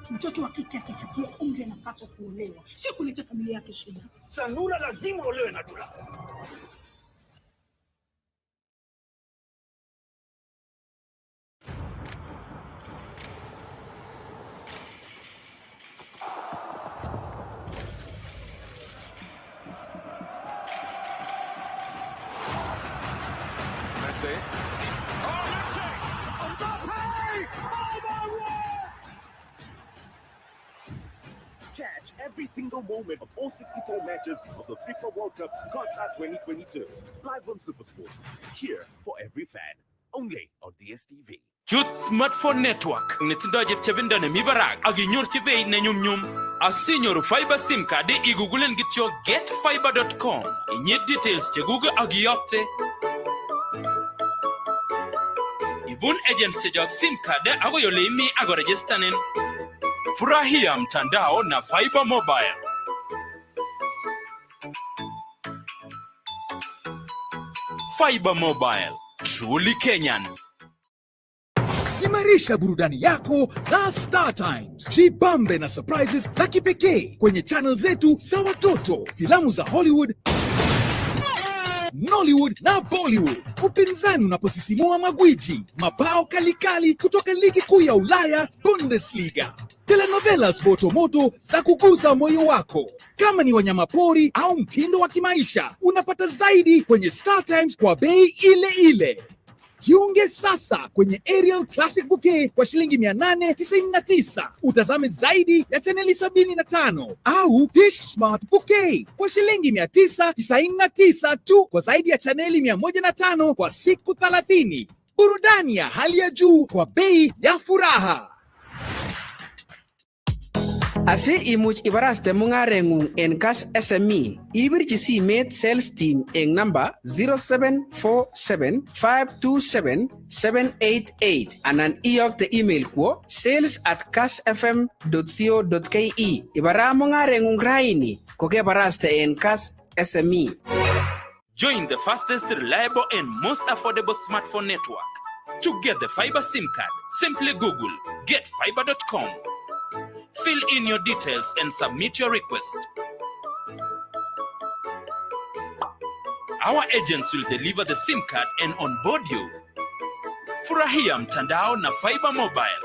Mtoto wa kike akifikia umri anapaswa kuolewa, sio kuleta familia yake shida. Sanura lazima olewe na Dula. Catch every single moment of all 64 matches of the FIFA World Cup Qatar 2022. Live on SuperSport. Here for every fan. Only on DSTV. Jut Smartphone Network nitindo jepchabinda ne mibarak aginyor chibe ne nyum asinyor fiber sim card igugulen gityo getfiber.com inye details cheguga agiyokte ibun agents chejok sim card ago yolemi ago registernin furahia mtandao na fiber mobile. Fiber Mobile, truly Kenyan. Imarisha burudani yako na Star Times. Jibambe na surprises za kipekee kwenye channel zetu za watoto, filamu za Hollywood, Nollywood na Bollywood. Upinzani unaposisimua magwiji, mabao kalikali kutoka ligi kuu ya Ulaya Bundesliga. Telenovelas moto za kuguza moyo wako. Kama ni wanyamapori au mtindo wa kimaisha, unapata zaidi kwenye Star Times kwa bei ile ile. Jiunge sasa kwenye Aerial Classic Bouquet kwa shilingi 899. Utazame zaidi ya chaneli 75 au Dish Smart Bouquet kwa shilingi 999 tu kwa zaidi ya chaneli 105 kwa siku 30. Burudani ya hali ya juu kwa bei ya furaha. Asi imuch ibaraste mungarengung en Kass SME, ibirchi simet sales team en number 0747527788 anan iyokte email kwo sales@kassfm.co.ke. Ibara mungarengung raini kokebaraste en Kass SME. Join the fastest, reliable and most affordable smartphone network. To get the fiber SIM card, simply Google getfiber.com. Fill in your details and submit your request. Our agents will deliver the SIM card and onboard you. Furahia mtandao na Fiber Mobile.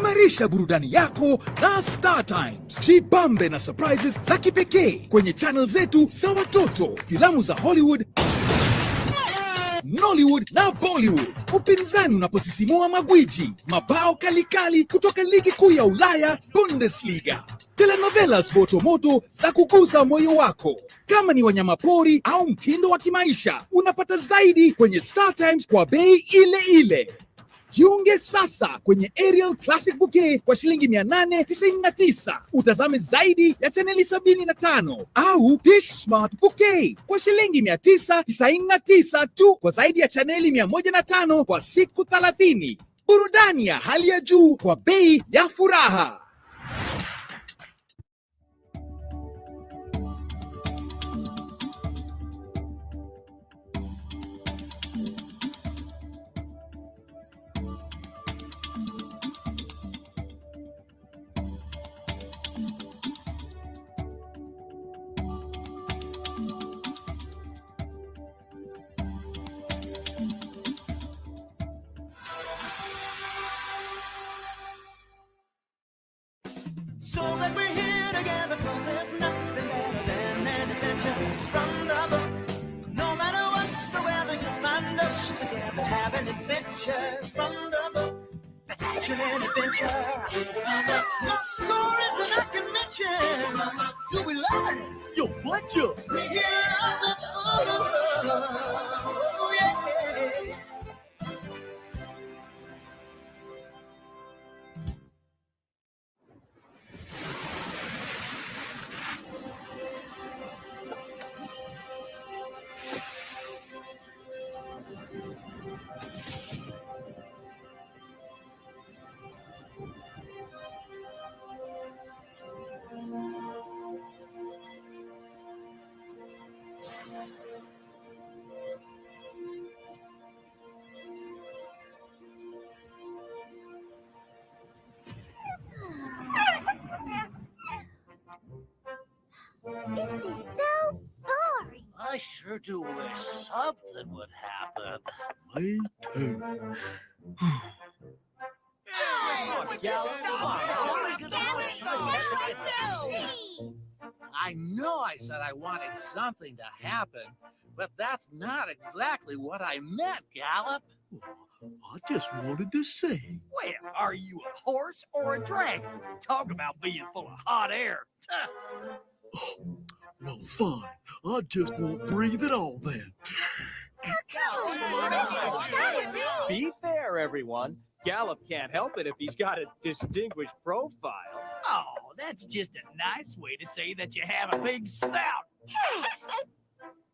Imarisha burudani yako na Star Times. Jibambe na surprises za kipekee kwenye channel zetu za watoto, filamu za Hollywood, Nollywood na Bollywood. Upinzani unaposisimua magwiji, mabao kalikali kutoka ligi kuu ya Ulaya Bundesliga, telenovelas moto za kuguza moyo wako. Kama ni wanyamapori au mtindo wa kimaisha, unapata zaidi kwenye Star Times kwa bei ile ile. Jiunge sasa kwenye Aerial Classic Bouquet kwa shilingi 899. Utazame zaidi ya chaneli 75 au Dish Smart Bouquet kwa shilingi 999 tu kwa zaidi ya chaneli 105 kwa siku 30. Burudani ya hali ya juu kwa bei ya furaha. So that we're here together, cause there's nothing better than an adventure from the book. No matter what the weather, you'll find us together having adventures from the book. That's actually an adventure. More stories than I can mention. Do we love it? Yo, betcha. We hear of the fun. Oh, yeah. This is so boring. I sure do wish something would happen. Me too. I know I said I wanted something to happen, but that's not exactly what I meant, Gallop. I just wanted to say. Well, are you a horse or a dragon? Talk about being full of hot air. Well, fine. I just won't breathe at all then. Be fair, everyone. Gallop can't help it if he's got a distinguished profile. Oh, that's just a nice way to say that you have a big snout. Kass!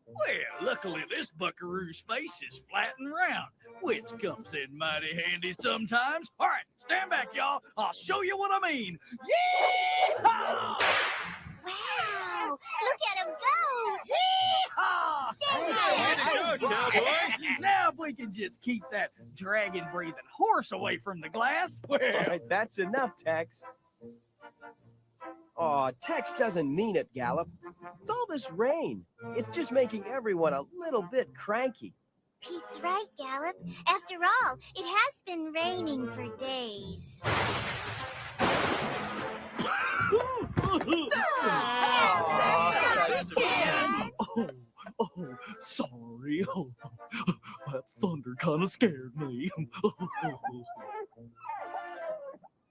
Well, luckily this buckaroo's face is flat and round, which comes in mighty handy sometimes. All right, stand back, y'all. I'll show you what I mean. Yeehaw! Wow! Look at him go! Yeehaw! Now if we can just keep that dragon-breathing horse away from the glass, well... All right, that's enough, Tex. Aw, Tex doesn't mean it, Gallop. It's all this rain. It's just making everyone a little bit cranky. Pete's right, Gallop. After all, it has been raining for days. Sorry. That thunder kind of scared me.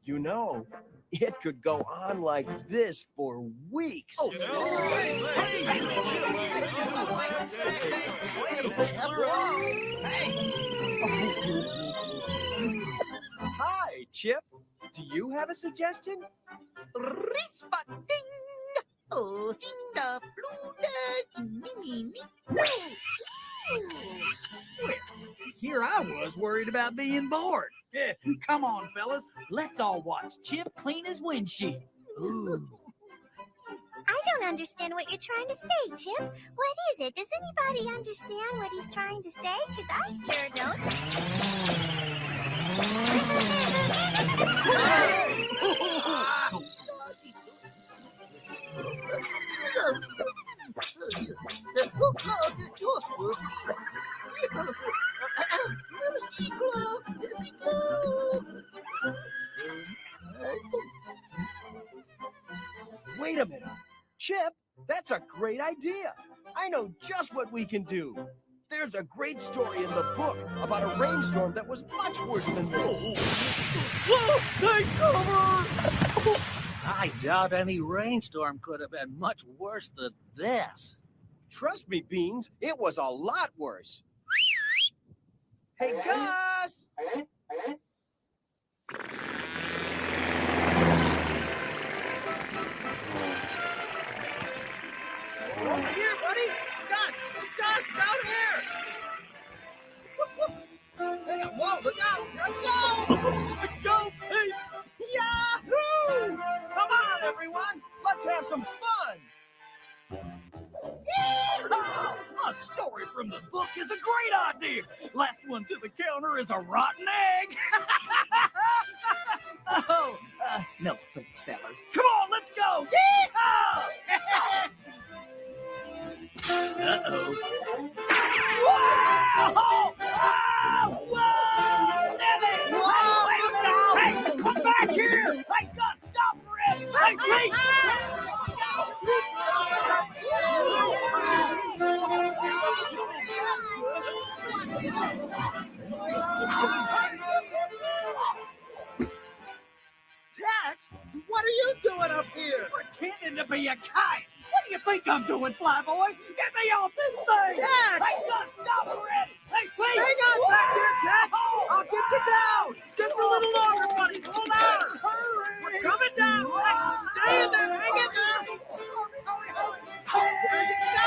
You know, it could go on like this for weeks. Hi, Chip. Do you have a suggestion? Oh, here I was worried about being bored. Come on, fellas. Let's all watch Chip clean his windshield. Ooh. I don't understand what you're trying to say, Chip. What is it? Does anybody understand what he's trying to say? Because I sure don't. Wait a minute. Chip, that's a great idea. I know just what we can do. There's a great story in the book about a rainstorm that was much worse than this. Whoa! Take cover! I doubt any rainstorm could have been much worse than this. Trust me, Beans, it was a lot worse. Hey, Gus! Over here, buddy! Gus! Gus, down here! Hang on, whoa, look out! Let's go! Let's go, Pete! Yahoo! Come on, everyone! Let's have some fun! Yeehaw! A story from the book is a great idea. Last one to the counter is a rotten egg. No offense, fellas. Come on, let's go. Yeehaw! Uh-oh. Whoa! Whoa! Nevin! Hey, come back here! Hey, Gus, stop for it! Hey, Pete! Tex, what are you doing up here? Pretending to be a kite. What do you think I'm doing, Flyboy? Get me off this thing! Tex! Hey, Gus, stop already! Hey, please! Hang on back here, Tex! I'll get you down! Just a little longer, buddy! Hold on! Hurry! We're coming down, Tex! Stay in there! Hang in there! There you go!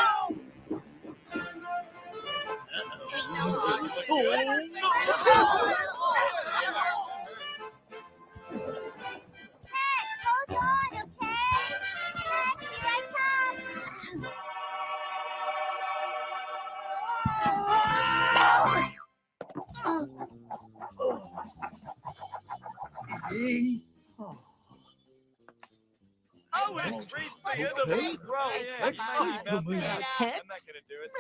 Tex, hold on, okay? Tex, here I come. Oh, it's reached the end of the road. Tex,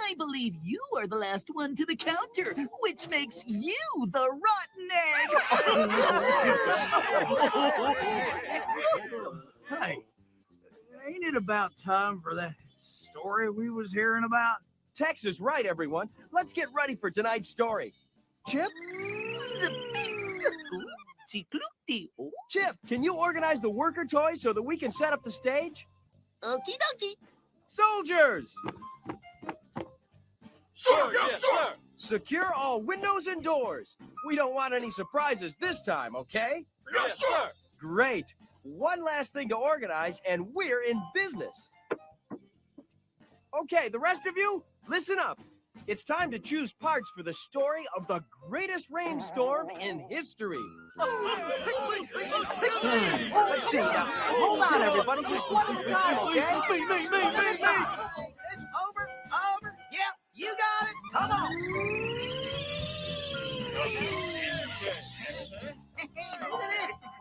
I believe you are the last one to the counter, which makes you the rotten egg. Hey, ain't it about time for that story we was hearing about? Tex is right, everyone. Let's get ready for tonight's story. Chip? Chip, can you organize the worker toys so that we can set up the stage? Okie dokie. Soldiers! Sir, yes, sir. Secure all windows and doors. We don't want any surprises this time, okay? Yes, sir. Great. One last thing to organize, and we're in business. Okay, the rest of you, listen up. It's time to choose parts for the story of the greatest rainstorm in history. Let's see. Hold on, everybody. Just one at a time, okay? Me. Over. Yeah, you got it. Come on.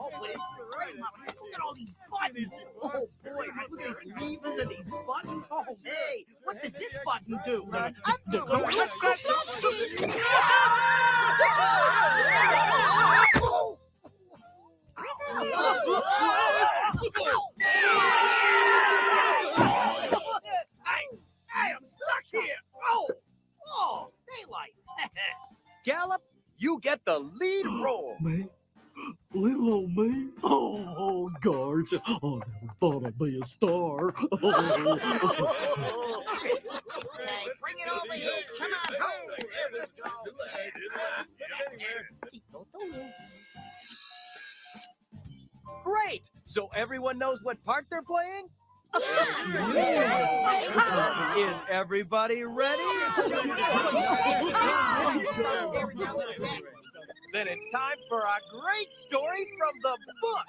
Oh, but it's great. Look at all these buttons. Oh, boy, look at these levers and these buttons. Oh, hey, what does this button do? Let's go. I am stuck here. Oh, daylight. Gallop, you get the lead role. Me? Little me? Oh, gosh. I never thought I'd be a star. Hey, bring it over here. Come on, home. There we go. Great. So everyone knows what part they're playing? Is everybody ready? Then it's time for a great story from the book.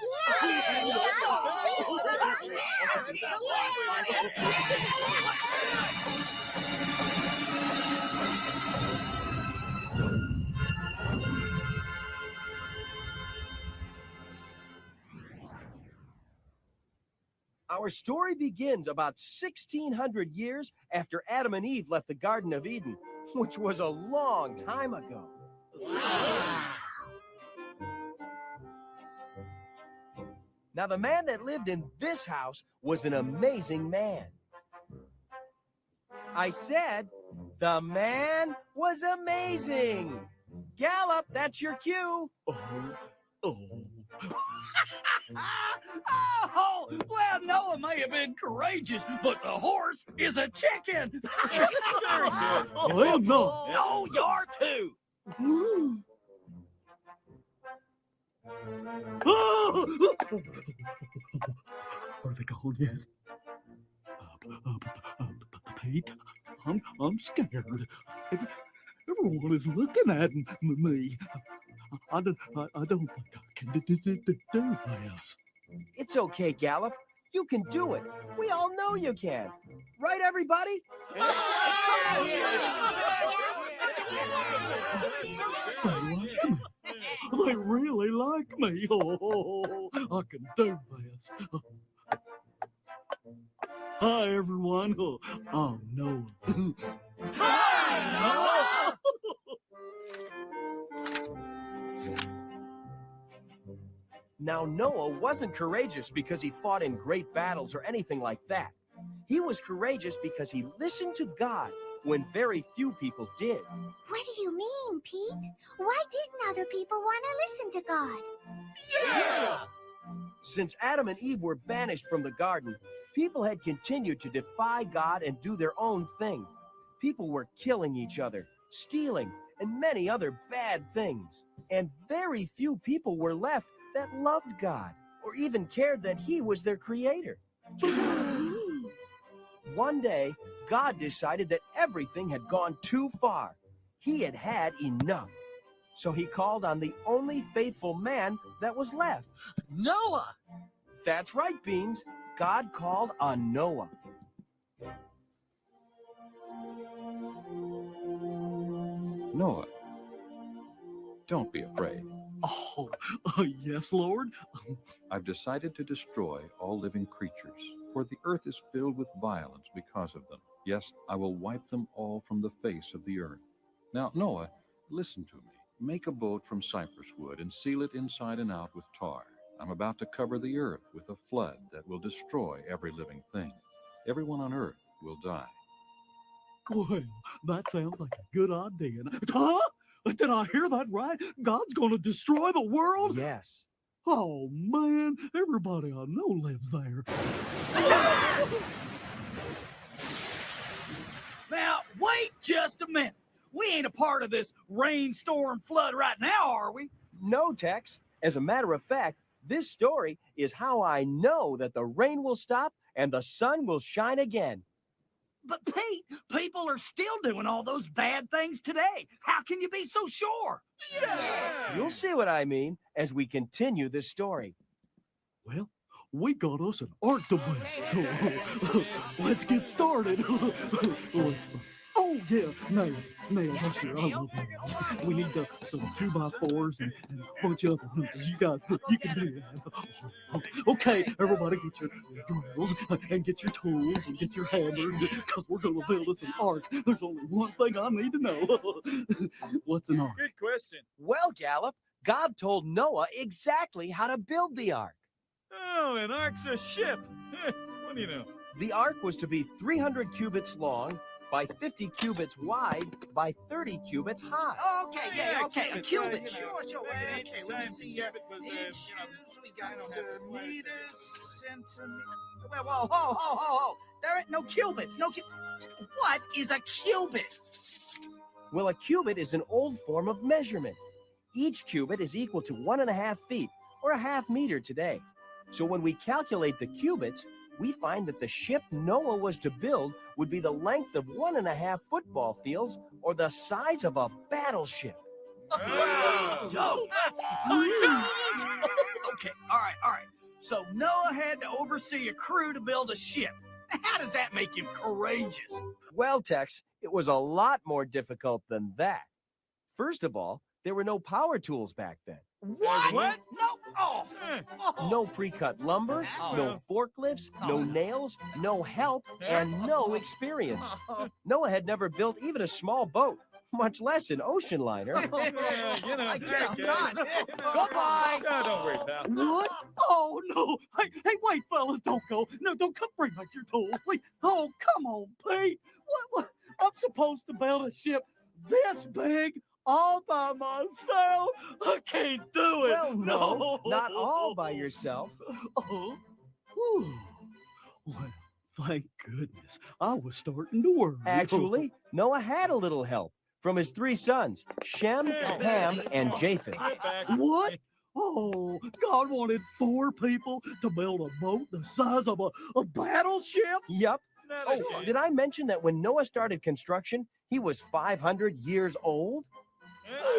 Our story begins about 1,600 years after Adam and Eve left the Garden of Eden, which was a long time ago. Now, the man that lived in this house was an amazing man. I said, the man was amazing. Gallop, that's your cue. Oh, well, Noah may have been courageous, but the horse is a chicken. Very good. Well, no. No, you're too. Are they gone yet? Pete, I'm scared. Everyone is looking at me. I don't think I can do this. It's okay, Gallop. You can do it. We all know you can. Right, everybody? They really like me. Oh, I can do this. Hi, everyone. Oh, Noah. Hi, Noah! Now, Noah wasn't courageous because he fought in great battles or anything like that. He was courageous because he listened to God when very few people did. What do you mean, Pete? Why didn't other people want to listen to God? Yeah! Since Adam and Eve were banished from the garden, people had continued to defy God and do their own thing. People were killing each other, stealing, and many other bad things. And very few people were left that loved God or even cared that He was their creator. One day, God decided that everything had gone too far. He had had enough. So He called on the only faithful man that was left. Noah! That's right, Beans. God called on Noah. Noah, don't be afraid. Oh, yes, Lord. I've decided to destroy all living creatures, for the earth is filled with violence because of them. Yes, I will wipe them all from the face of the earth. Now, Noah, listen to me. Make a boat from cypress wood and seal it inside and out with tar. I'm about to cover the earth with a flood that will destroy every living thing. Everyone on earth will die. Well, that sounds like a good idea. Huh? Did I hear that right? God's going to destroy the world? Yes. Oh, man. Everybody I know lives there. Now, wait just a minute. We ain't a part of this rainstorm flood right now, are we? No, Tex. As a matter of fact, this story is how I know that the rain will stop and the sun will shine again. But Pete, people are still doing all those bad things today. How can you be so sure? Yeah! You'll see what I mean as we continue this story. Well, we got us an ark to build, so let's get started. Oh, yeah, nails, I sure, I love nails. We need some 2x4s and a bunch of other numbers. You guys, you can do that. Okay, everybody get your drills and get your tools and get your hammers, because we're going to build us an ark. There's only one thing I need to know. What's an ark? Good question. Well, Gallop, God told Noah exactly how to build the ark. Oh, an ark's a ship. What do you know? The ark was to be 300 cubits long, by 50 cubits wide, by 30 cubits high. Okay, a cubit. Right, Sure. Okay, let me see. Inches, we got meters, centimeters. Whoa. There ain't no cubits. What is a cubit? Well, a cubit is an old form of measurement. Each cubit is equal to 1.5 feet, or a half meter today. So when we calculate the cubits, we find that the ship Noah was to build would be the length of 1.5 football fields, or the size of a battleship. Oh, that's huge! Okay, all right. So Noah had to oversee a crew to build a ship. How does that make him courageous? Well, Tex, it was a lot more difficult than that. First of all, there were no power tools back then. What? No. No pre-cut lumber, no forklifts, no nails, no help, and no experience. Noah had never built even a small boat, much less an ocean liner. I guess not. Goodbye. Don't worry, pal. What? Oh, no. Hey, wait, fellas, don't go. No, don't come bring back your tools, please. Oh, come on, Pete. What? I'm supposed to build a ship this big all by myself? I can't do it. Well, no, not all by yourself. Oh. Whew. Well, thank goodness. I was starting to worry. Actually, Noah had a little help from his 3 sons, Shem, Ham, and Japheth. What? Oh, God wanted 4 people to build a boat the size of a battleship? Yup. Oh, did I mention that when Noah started construction, he was 500 years old?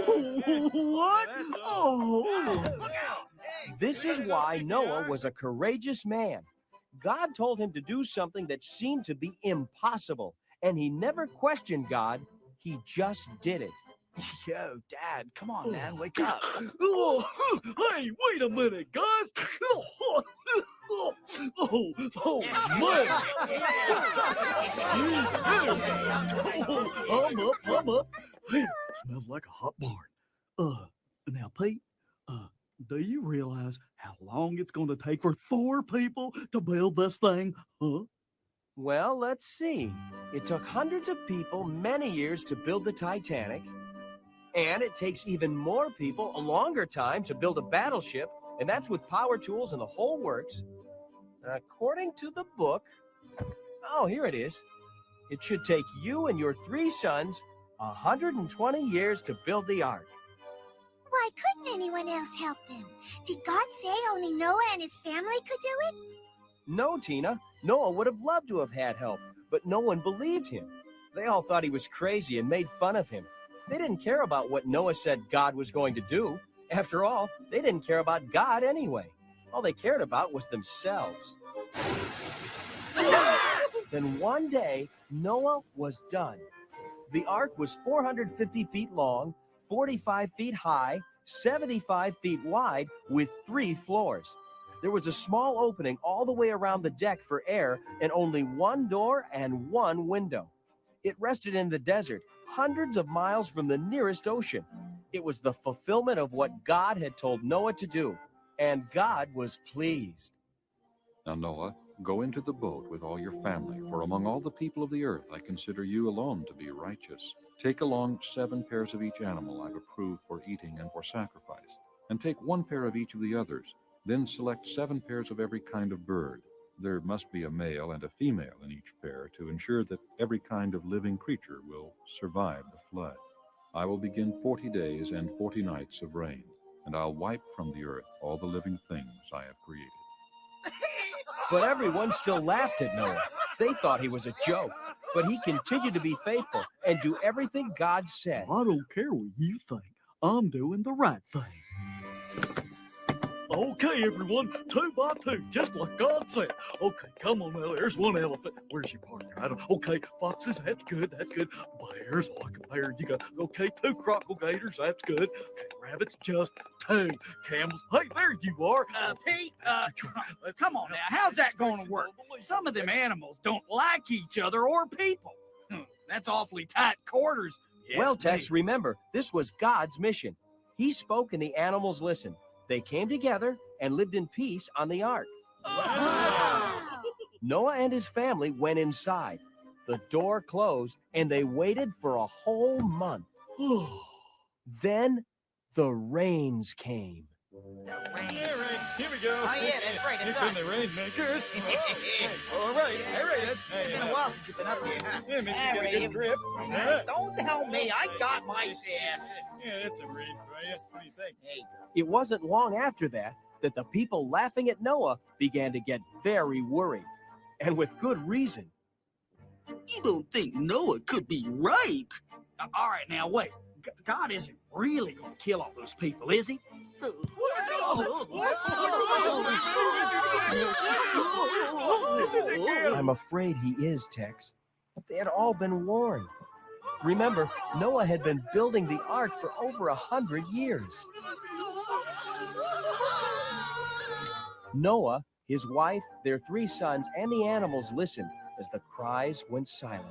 What? Oh. This is why Noah was a courageous man. God told him to do something that seemed to be impossible, and he never questioned God. He just did it. Yo, Dad, come on, man, wake up. Oh, hey, wait a minute, guys. Man. I'm up. Hey, smells like a hot barn. Now, Pete, do you realize how long it's going to take for 4 people to build this thing? Huh? Well, let's see. It took hundreds of people many years to build the Titanic. And it takes even more people a longer time to build a battleship, and that's with power tools and the whole works. And according to the book, oh, here it is. It should take you and your 3 sons 120 years to build the ark. Why couldn't anyone else help them? Did God say only Noah and his family could do it? No, Tina. Noah would have loved to have had help, but no one believed him. They all thought he was crazy and made fun of him. They didn't care about what Noah said God was going to do. After all, they didn't care about God anyway. All they cared about was themselves. Then one day, Noah was done. The ark was 450 feet long, 45 feet high, 75 feet wide, with 3 floors. There was a small opening all the way around the deck for air, and only 1 door and 1 window. It rested in the desert, hundreds of miles from the nearest ocean. It was the fulfillment of what God had told Noah to do, and God was pleased. Now, Noah, go into the boat with all your family, for among all the people of the earth I consider you alone to be righteous. Take along 7 pairs of each animal I've approved for eating and for sacrifice, and take 1 pair of each of the others. Then select 7 pairs of every kind of bird. There must be a male and a female in each pair to ensure that every kind of living creature will survive the flood. I will begin 40 days and 40 nights of rain, and I'll wipe from the earth all the living things I have created. But everyone still laughed at Noah. They thought he was a joke, but he continued to be faithful and do everything God said. I don't care what you think. I'm doing the right thing. Okay, everyone, 2 by 2, just like God said. Okay, come on now, there's 1 elephant. Where's your partner? I don't. Okay, foxes, that's good, Bears, like a bear, you got. Okay, 2 crocodiles, that's good. Okay, rabbits, just 2. Camels, hey, there you are. Pete, come on now, how's that going to work? Some of them animals don't like each other or people. That's awfully tight quarters. Yes, Well, Tex, remember, this was God's mission. He spoke and the animals listened. They came together and lived in peace on the ark. Wow. Noah and his family went inside. The door closed, and they waited for a whole month. Then the rains came. Here we go. Oh, yeah, that's right. Here That's come us. the rainmakers. All right. It's been a while since you've been up here, huh? Yeah, makes you get a good grip. All right. Don't tell me. I got my share. Yeah, that's a read for you. What do you think? Hey. It wasn't long after that the people laughing at Noah began to get very worried, and with good reason. You don't think Noah could be right? All right, now, wait. God isn't really going to kill all those people, is he? I'm afraid he is, Tex. But they had all been warned. Remember, Noah had been building the ark for over 100 years. Noah, his wife, their 3 sons, and the animals listened as the cries went silent.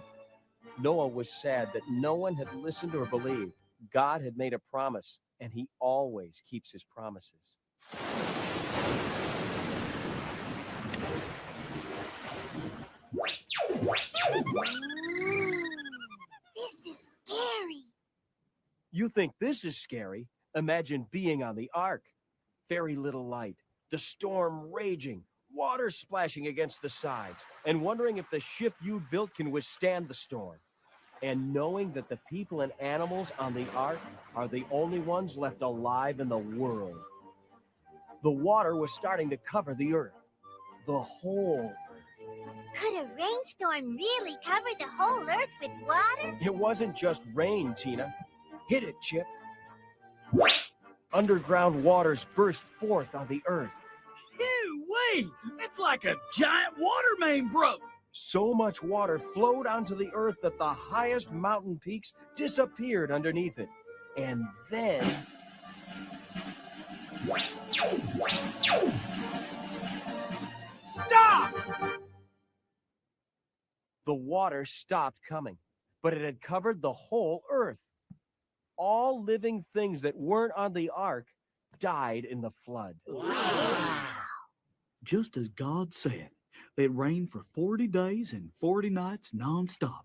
Noah was sad that no one had listened or believed. God had made a promise, and he always keeps his promises. This is scary. You think this is scary? Imagine being on the ark. Very little light, the storm raging, water splashing against the sides, and wondering if the ship you built can withstand the storm. And knowing that the people and animals on the ark are the only ones left alive in the world. The water was starting to cover the earth. The whole earth. Could a rainstorm really cover the whole earth with water? It wasn't just rain, Tina. Hit it, Chip. Underground waters burst forth on the earth. Ew-wee! It's like a giant water main broke. So much water flowed onto the earth that the highest mountain peaks disappeared underneath it. And then... Stop! The water stopped coming, but it had covered the whole earth. All living things that weren't on the ark died in the flood. Wow. Just as God said, it rained for 40 days and 40 nights nonstop.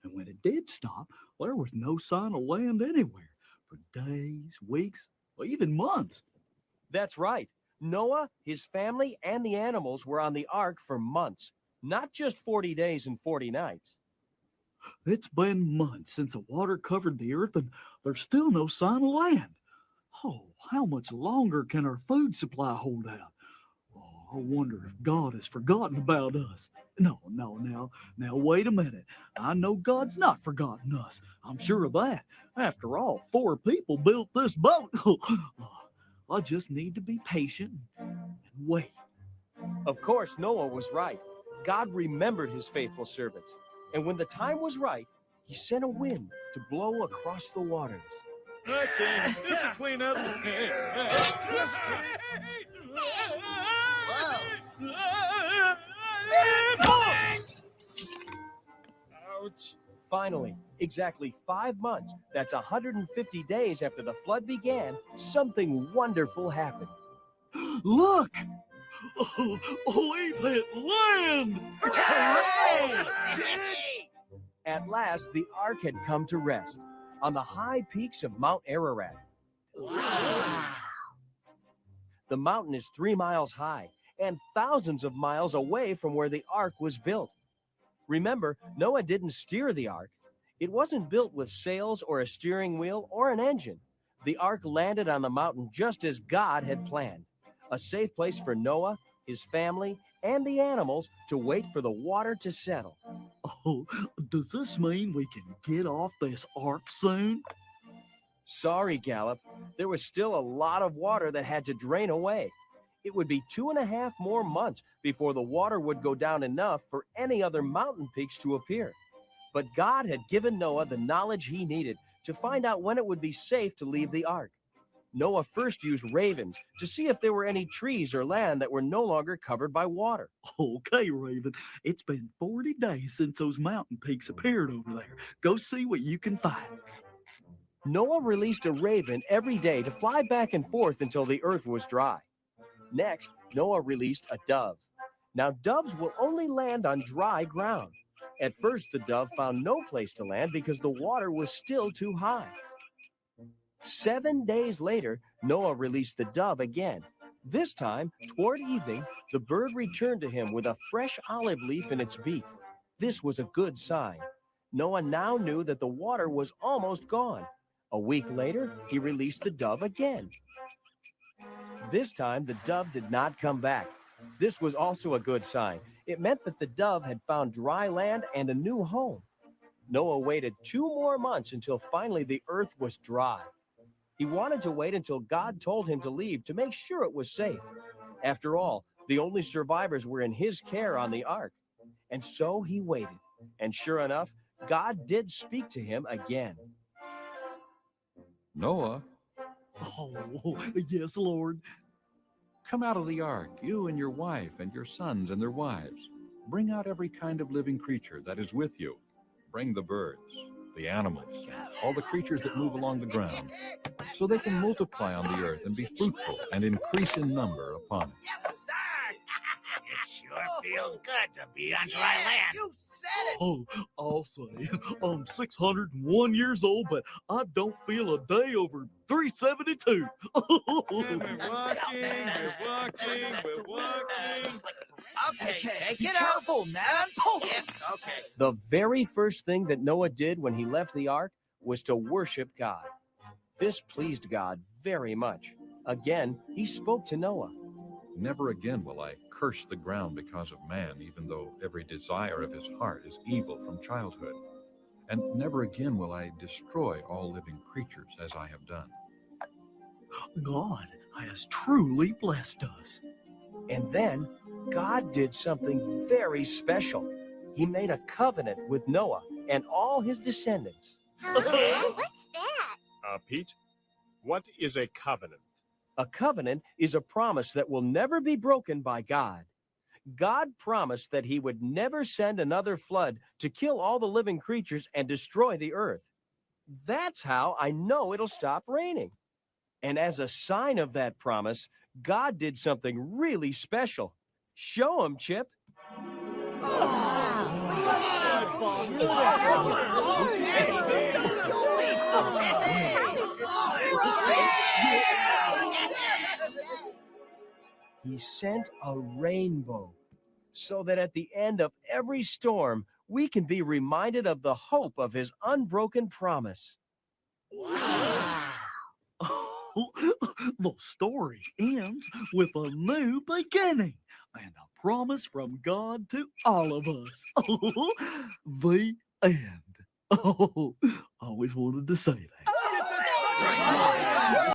And when it did stop, there was no sign of land anywhere for days, weeks, or even months. That's right. Noah, his family, and the animals were on the ark for months, not just 40 days and 40 nights. It's been months since the water covered the earth, and there's still no sign of land. Oh, how much longer can our food supply hold out? Oh, I wonder if God has forgotten about us. No, wait a minute. I know God's not forgotten us. I'm sure of that. After all, 4 people built this boat. I just need to be patient and wait. Of course, Noah was right. God remembered his faithful servants. And when the time was right, he sent a wind to blow across the waters. Okay, this will clean up. Ouch. Finally, exactly 5 months, that's 150 days after the flood began, something wonderful happened. Look! Oh, we've hit land! Hooray! At last, the ark had come to rest on the high peaks of Mount Ararat. Wow. The mountain is 3 miles high and thousands of miles away from where the ark was built. Remember, Noah didn't steer the ark. It wasn't built with sails or a steering wheel or an engine. The ark landed on the mountain just as God had planned. A safe place for Noah, his family, and the animals to wait for the water to settle. Oh, does this mean we can get off this ark soon? Sorry, Gallup. There was still a lot of water that had to drain away. It would be 2.5 more months before the water would go down enough for any other mountain peaks to appear. But God had given Noah the knowledge he needed to find out when it would be safe to leave the ark. Noah first used ravens to see if there were any trees or land that were no longer covered by water. Okay, Raven. It's been 40 days since those mountain peaks appeared over there. Go see what you can find. Noah released a raven every day to fly back and forth until the earth was dry. Next, Noah released a dove. Now, doves will only land on dry ground. At first, the dove found no place to land because the water was still too high. 7 days later, Noah released the dove again. This time, toward evening, the bird returned to him with a fresh olive leaf in its beak. This was a good sign. Noah now knew that the water was almost gone. A week later, he released the dove again. This time, the dove did not come back. This was also a good sign. It meant that the dove had found dry land and a new home. Noah waited 2 more months until finally the earth was dry. He wanted to wait until God told him to leave to make sure it was safe. After all, the only survivors were in his care on the ark. And so he waited. And sure enough, God did speak to him again. Noah, Oh, yes, Lord. come out of the ark, you and your wife and your sons and their wives. Bring out every kind of living creature that is with you. Bring the birds, the animals, all the creatures that move along the ground, so they can multiply on the earth and be fruitful and increase in number upon it. Yes, sir. It sure feels good to be on dry land. You said it. Oh, I'll say, I'm 601 years old, but I don't feel a day over 372. We're walking. Okay, take be it careful, out. man. Okay. The very first thing that Noah did when he left the ark was to worship God. This pleased God very much. Again, he spoke to Noah. Never again will I curse the ground because of man, even though every desire of his heart is evil from childhood. And never again will I destroy all living creatures as I have done. God has truly blessed us. And then God did something very special. He made a covenant with Noah and all his descendants. What's that? Pete, what is a covenant? A covenant is a promise that will never be broken by God. God promised that he would never send another flood to kill all the living creatures and destroy the earth. That's how I know it'll stop raining. And as a sign of that promise, God did something really special. Show him, Chip. He sent a rainbow so that at the end of every storm, we can be reminded of the hope of his unbroken promise. The story ends with a new beginning and a promise from God to all of us. The end. I always wanted to say that.